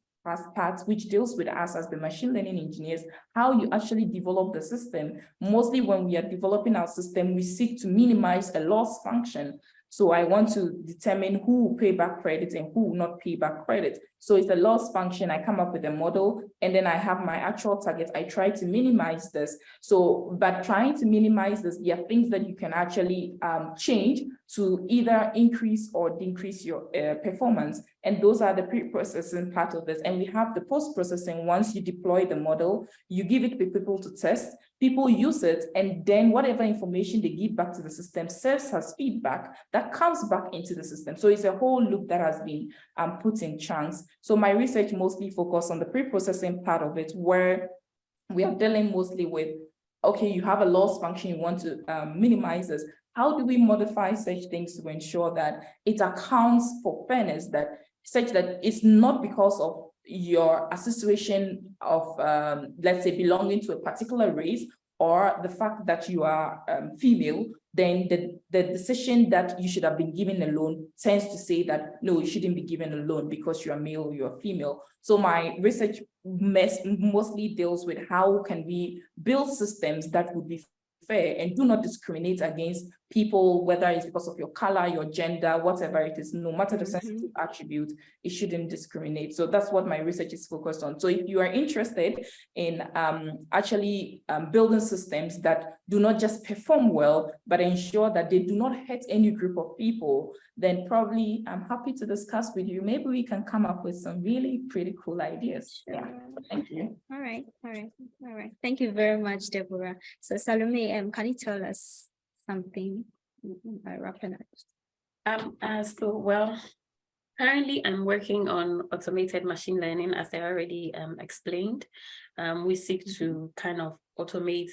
part, which deals with us as the machine learning engineers, how you actually develop the system. Mostly when we are developing our system, we seek to minimize a loss function. So I want to determine who will pay back credit and who will not pay back credit. So it's a loss function. I come up with a model and then I have my actual target. I try to minimize this. So, but trying to minimize this, there are things that you can actually change to either increase or decrease your performance. And those are the pre-processing part of this. And we have the post-processing. Once you deploy the model, you give it to people to test, people use it, and then whatever information they give back to the system serves as feedback that comes back into the system. So it's a whole loop that has been put in chunks. So my research mostly focused on the pre-processing part of it, where we are dealing mostly with, okay, you have a loss function, you want to minimize this. How do we modify such things to ensure that it accounts for fairness, that such that it's not because of your association of, let's say, belonging to a particular race or the fact that you are female, then the decision that you should have been given a loan tends to say that, no, you shouldn't be given a loan because you're male or you're female. So my research mostly deals with how can we build systems that would be fair and do not discriminate against people, whether it's because of your color, your gender, whatever it is, no matter the sensitive attribute, it shouldn't discriminate. So that's what my research is focused on. So if you are interested in actually building systems that do not just perform well, but ensure that they do not hurt any group of people, then probably I'm happy to discuss with you. Maybe we can come up with some really pretty cool ideas. Yeah, thank you. All right. Thank you very much, Deborah. So Salomey, can you tell us something by wrapping up? Well, currently I'm working on automated machine learning, as I already explained. We seek to kind of automate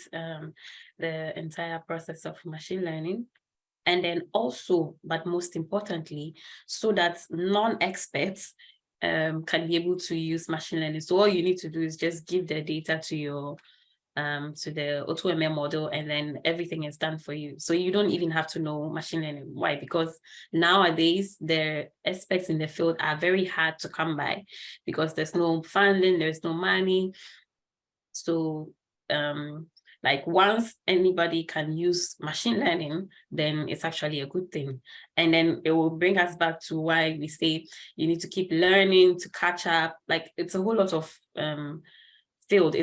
the entire process of machine learning. And then also, but most importantly, so that non-experts can be able to use machine learning. So all you need to do is just give the data to your to the AutoML model, and then everything is done for you. So you don't even have to know machine learning. Why? Because nowadays the experts in the field are very hard to come by, because there's no funding, there's no money. So like once anybody can use machine learning, then it's actually a good thing. And then it will bring us back to why we say you need to keep learning to catch up. Like it's a whole lot of field.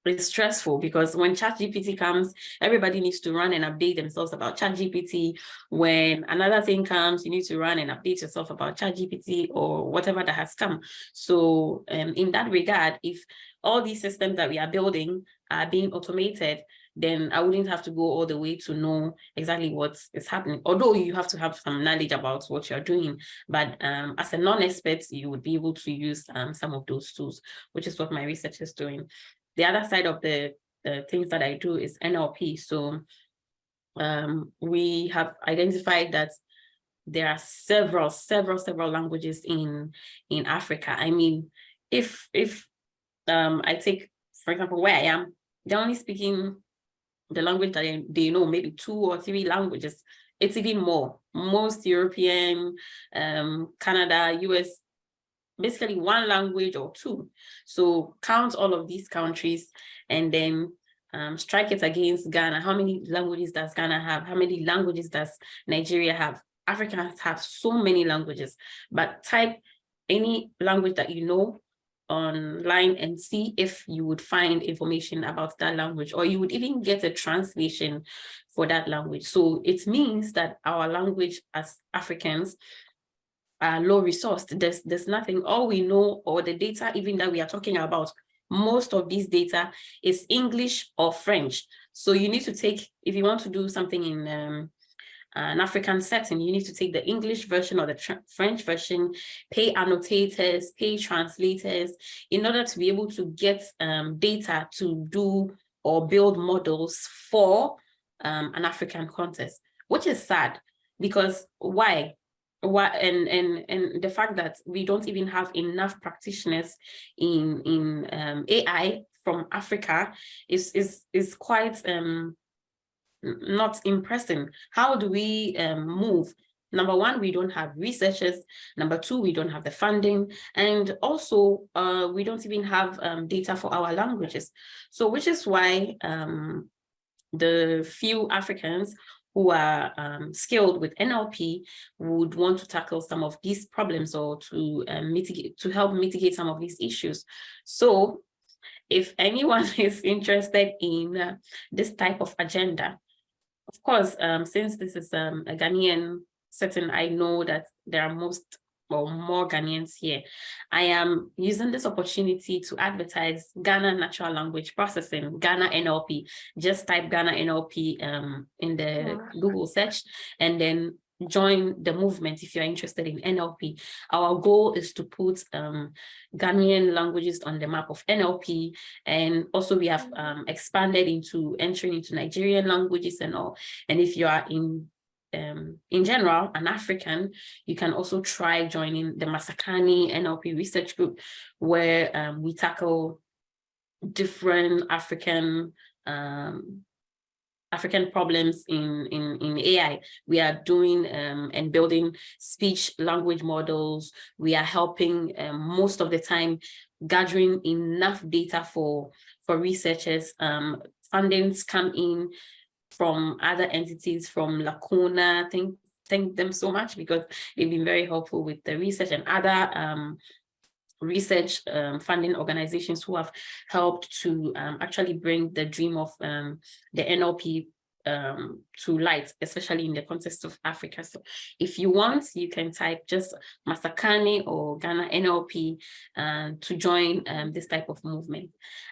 It's stressful, because when ChatGPT comes, everybody needs to run and update themselves about ChatGPT. When another thing comes, you need to run and update yourself about ChatGPT or whatever that has come. So in that regard, if all these systems that we are building are being automated, then I wouldn't have to go all the way to know exactly what is happening. Although you have to have some knowledge about what you're doing, but as a non-expert, you would be able to use some of those tools, which is what my research is doing. The other side of the things that I do is NLP. So we have identified that there are several languages in Africa. I mean, if I take, for example, where I am, they're only speaking the language that they know, maybe 2 or 3 languages. It's even more. Most European, Canada, US, basically 1 language or 2. So count all of these countries and then strike it against Ghana. How many languages does Ghana have? How many languages does Nigeria have? Africans have so many languages, but type any language that you know online and see if you would find information about that language, or you would even get a translation for that language. So it means that our language as Africans are low resourced. There's nothing. All we know, or the data even that we are talking about, most of these data is English or French. So you need to take, if you want to do something in an African setting, you need to take the English version or the French version, pay annotators, pay translators, in order to be able to get data to do or build models for an African context, which is sad. Because why? And the fact that we don't even have enough practitioners in AI from Africa is quite not impressive. How do we move? Number 1, we don't have researchers. Number 2, we don't have the funding. And also, we don't even have data for our languages. So which is why the few Africans who are skilled with NLP would want to tackle some of these problems, or to help mitigate some of these issues. So if anyone is interested in this type of agenda, of course, since this is a Ghanaian setting, I know that there are more Ghanaians here. I am using this opportunity to advertise Ghana Natural Language Processing, Ghana NLP. Just type Ghana NLP in the Google search, and then join the movement if you're interested in NLP. Our goal is to put Ghanaian languages on the map of NLP, and also we have expanded into entering into Nigerian languages and all. And if you are in general, an African, you can also try joining the Masakani NLP research group, where we tackle different African problems in AI. We are doing and building speech language models. We are helping most of the time gathering enough data for researchers. Fundings come in from other entities, from Lacuna. Thank them so much, because they've been very helpful with the research, and other research funding organizations who have helped to actually bring the dream of the NLP to light, especially in the context of Africa. So if you want, you can type just Masakani or Ghana NLP to join this type of movement.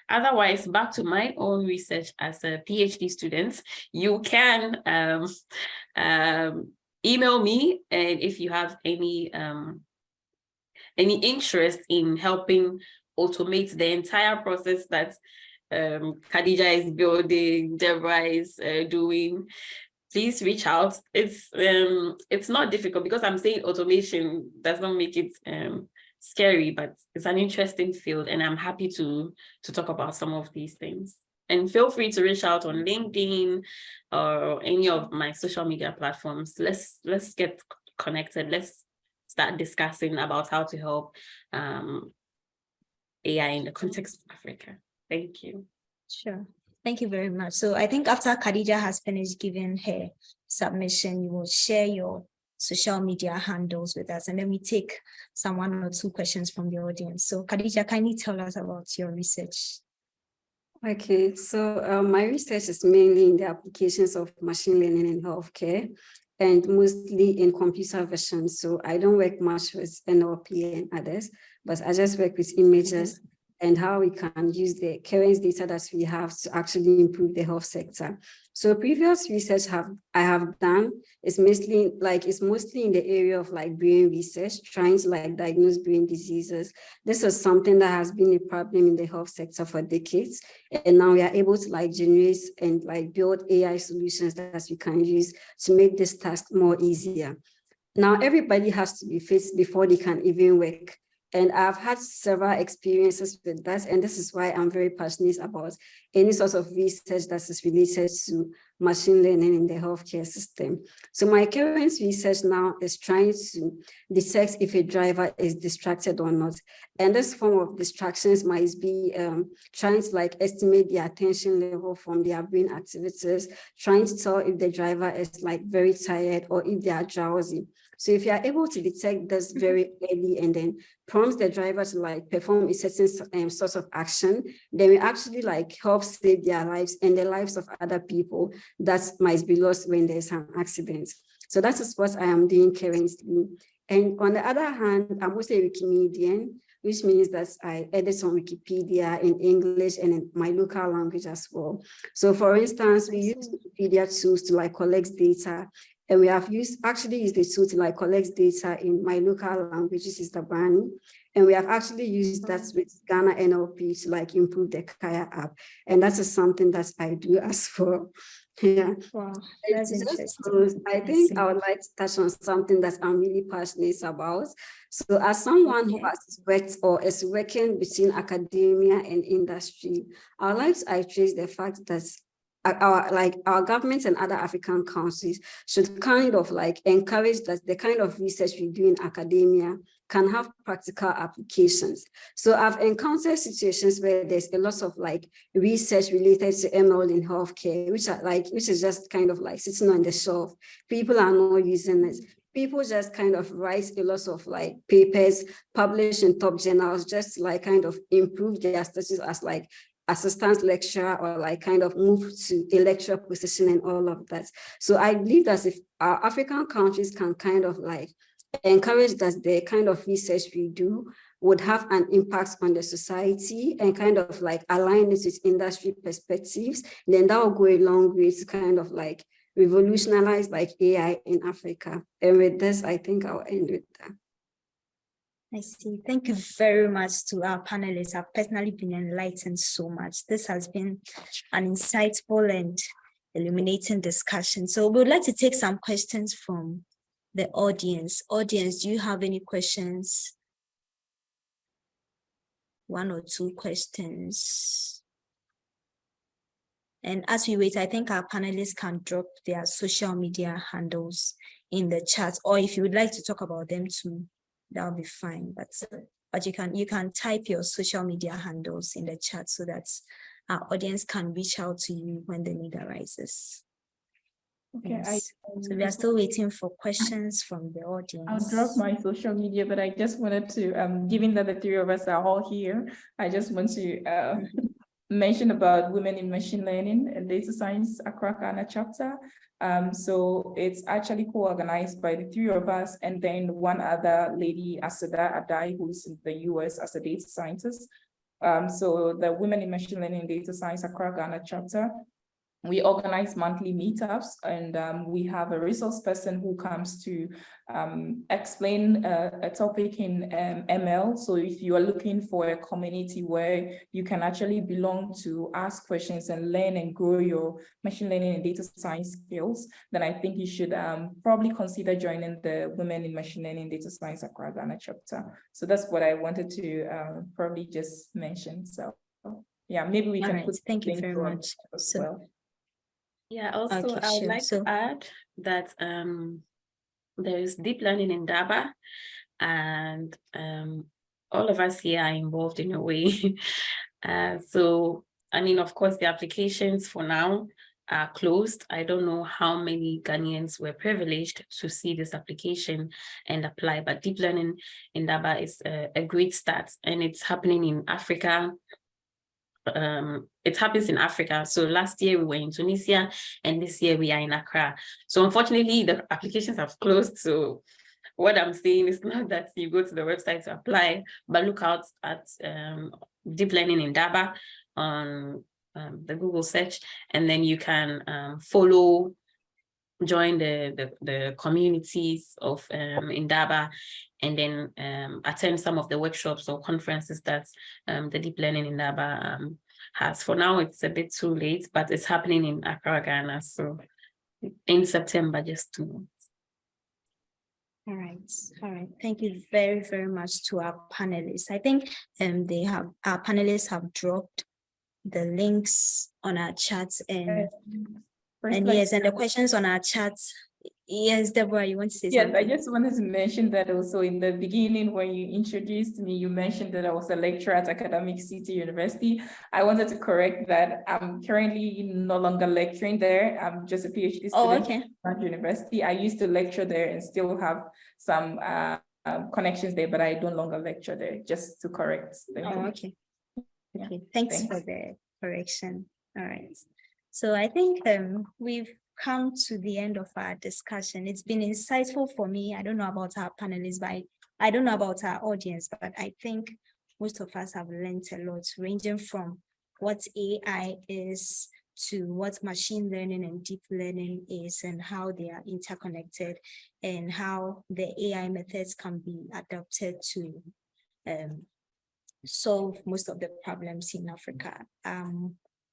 Otherwise, back to my own research as a PhD student, you can email me, and if you have any interest in helping automate the entire process that Khadija is building, Deborah is doing, please reach out. It's not difficult, because I'm saying automation does not make it scary, but it's an interesting field, and I'm happy to talk about some of these things. And feel free to reach out on LinkedIn or any of my social media platforms. Let's get connected. Let's start discussing about how to help AI in the context of Africa. Thank you. Sure. Thank you very much. So I think after Khadija has finished giving her submission, you will share your social media handles with us, and then we take some 1 or 2 questions from the audience. So Khadija, kindly tell us about your research. Okay, so my research is mainly in the applications of machine learning in healthcare, and mostly in computer vision. So I don't work much with NLP and others, but I just work with images and how we can use the current data that we have to actually improve the health sector. So previous research I have done is mostly in the area of like brain research, trying to like diagnose brain diseases. This is something that has been a problem in the health sector for decades. And now we are able to like generate and like build AI solutions that we can use to make this task more easier. Now, everybody has to be fit before they can even work. And I've had several experiences with that. And this is why I'm very passionate about any sort of research that is related to machine learning in the healthcare system. So my current research now is trying to detect if a driver is distracted or not. And this form of distractions might be trying to like estimate the attention level from their brain activities, trying to tell if the driver is like very tired or if they are drowsy. So if you are able to detect this very early and then prompts the driver to like perform a certain sort of action, then we actually like help save their lives and the lives of other people that might be lost when there's an accident. So that is what I am doing currently. And on the other hand, I'm also a Wikimedian, which means that I edit on Wikipedia in English and in my local language as well. So for instance, we use Wikipedia tools to like collect data. And we have actually used the tool to like collect data in my local language, which is the Bani. And we have actually used that with Ghana NLP to like improve the Kaya app. And that is something that I do as well. Yeah. Wow, that's interesting. I think I would like to touch on something that I'm really passionate about. So as someone who has worked or is working between academia and industry, I would like to trace the fact that our governments and other African countries should kind of like encourage that the kind of research we do in academia can have practical applications. So I've encountered situations where there's a lot of like research related to ML in healthcare, which is just kind of like sitting on the shelf. People are not using it. People just kind of write a lot of like papers, publish in top journals, just to like kind of improve their status as like assistant lecturer or like kind of move to a lecturer position and all of that. So I believe that if our African countries can kind of like encourage that the kind of research we do would have an impact on the society and kind of like align it with industry perspectives, then that will go a long way to kind of like revolutionize like AI in Africa. And with this, I think I'll end with that. I see. Thank you very much to our panelists. I've personally been enlightened so much. This has been an insightful and illuminating discussion. So we would like to take some questions from the audience. Audience, do you have any questions? 1 or 2 questions. And as we wait, I think our panelists can drop their social media handles in the chat, or if you would like to talk about them too, that'll be fine. But you can type your social media handles in the chat so that our audience can reach out to you when the need arises. Okay, yes. So we are still waiting for questions from the audience. I'll drop my social media, but I just wanted to, given that the 3 of us are all here, I just want to mention about women in machine learning and data science Accra Ghana chapter. So it's actually co-organized by the 3 of us and then one other lady, Asada Adai, who's in the US as a data scientist. So the Women in Machine Learning and Data Science Accra Ghana chapter We organize monthly meetups, and we have a resource person who comes to explain a topic in ML. So if you are looking for a community where you can actually belong to, ask questions and learn and grow your machine learning and data science skills, then I think you should probably consider joining the Women in Machine Learning and Data Science Accra Ghana chapter. So that's what I wanted to probably just mention. So yeah, maybe we can put. Thank you very much. As well. Yeah, also Okay, I would sure. like to add that there is deep learning in Daba, and all of us here are involved in a way. So, I mean, of course, the applications for now are closed. I don't know how many Ghanaians were privileged to see this application and apply, but deep learning in Daba is a great start, and it's happening in Africa. It happens in Africa. So last year we were in Tunisia, and this year we are in Accra. So unfortunately, the applications have closed. So what I'm saying is not that you go to the website to apply, but look out at deep learning in Daba on the Google search, and then you can follow, join the communities of in Daba, and then attend some of the workshops or conferences that the deep learning in Daba has. For now, it's a bit too late, but it's happening in Accra, Ghana. So in September, just 2 months. All right. Thank you very, very much to our panelists. I think our panelists have dropped the links on our chats, and yes, and the questions on our chats. Yes, Deborah, you want to say something? Yes, I just wanted to mention that also in the beginning when you introduced me, you mentioned that I was a lecturer at Academic City University. I wanted to correct that. I'm currently no longer lecturing there. I'm just a PhD student at university. I used to lecture there and still have some connections there, but I no longer lecture there, just to correct. Okay. Thanks for the correction. All right. So I think we've come to the end of our discussion. It's been insightful for me. I don't know about our panelists, but I don't know about our audience, but I think most of us have learned a lot, ranging from what AI is to what machine learning and deep learning is, and how they are interconnected, and how the AI methods can be adapted to solve most of the problems in Africa.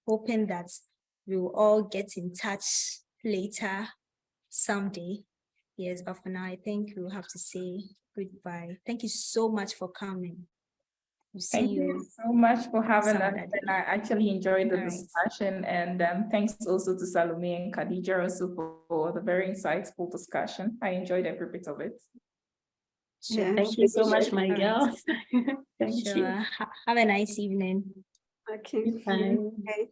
Hoping that we will all get in touch later someday. Yes, but for now, I think we'll have to say goodbye. Thank you so much for coming. Thank you so much for having us. And I actually enjoyed the discussion. And thanks also to Salomey and Khadija also for the very insightful discussion. I enjoyed every bit of it. Sure. Thank you so much, my girls. Thank you. Have a nice evening. Okay. Bye.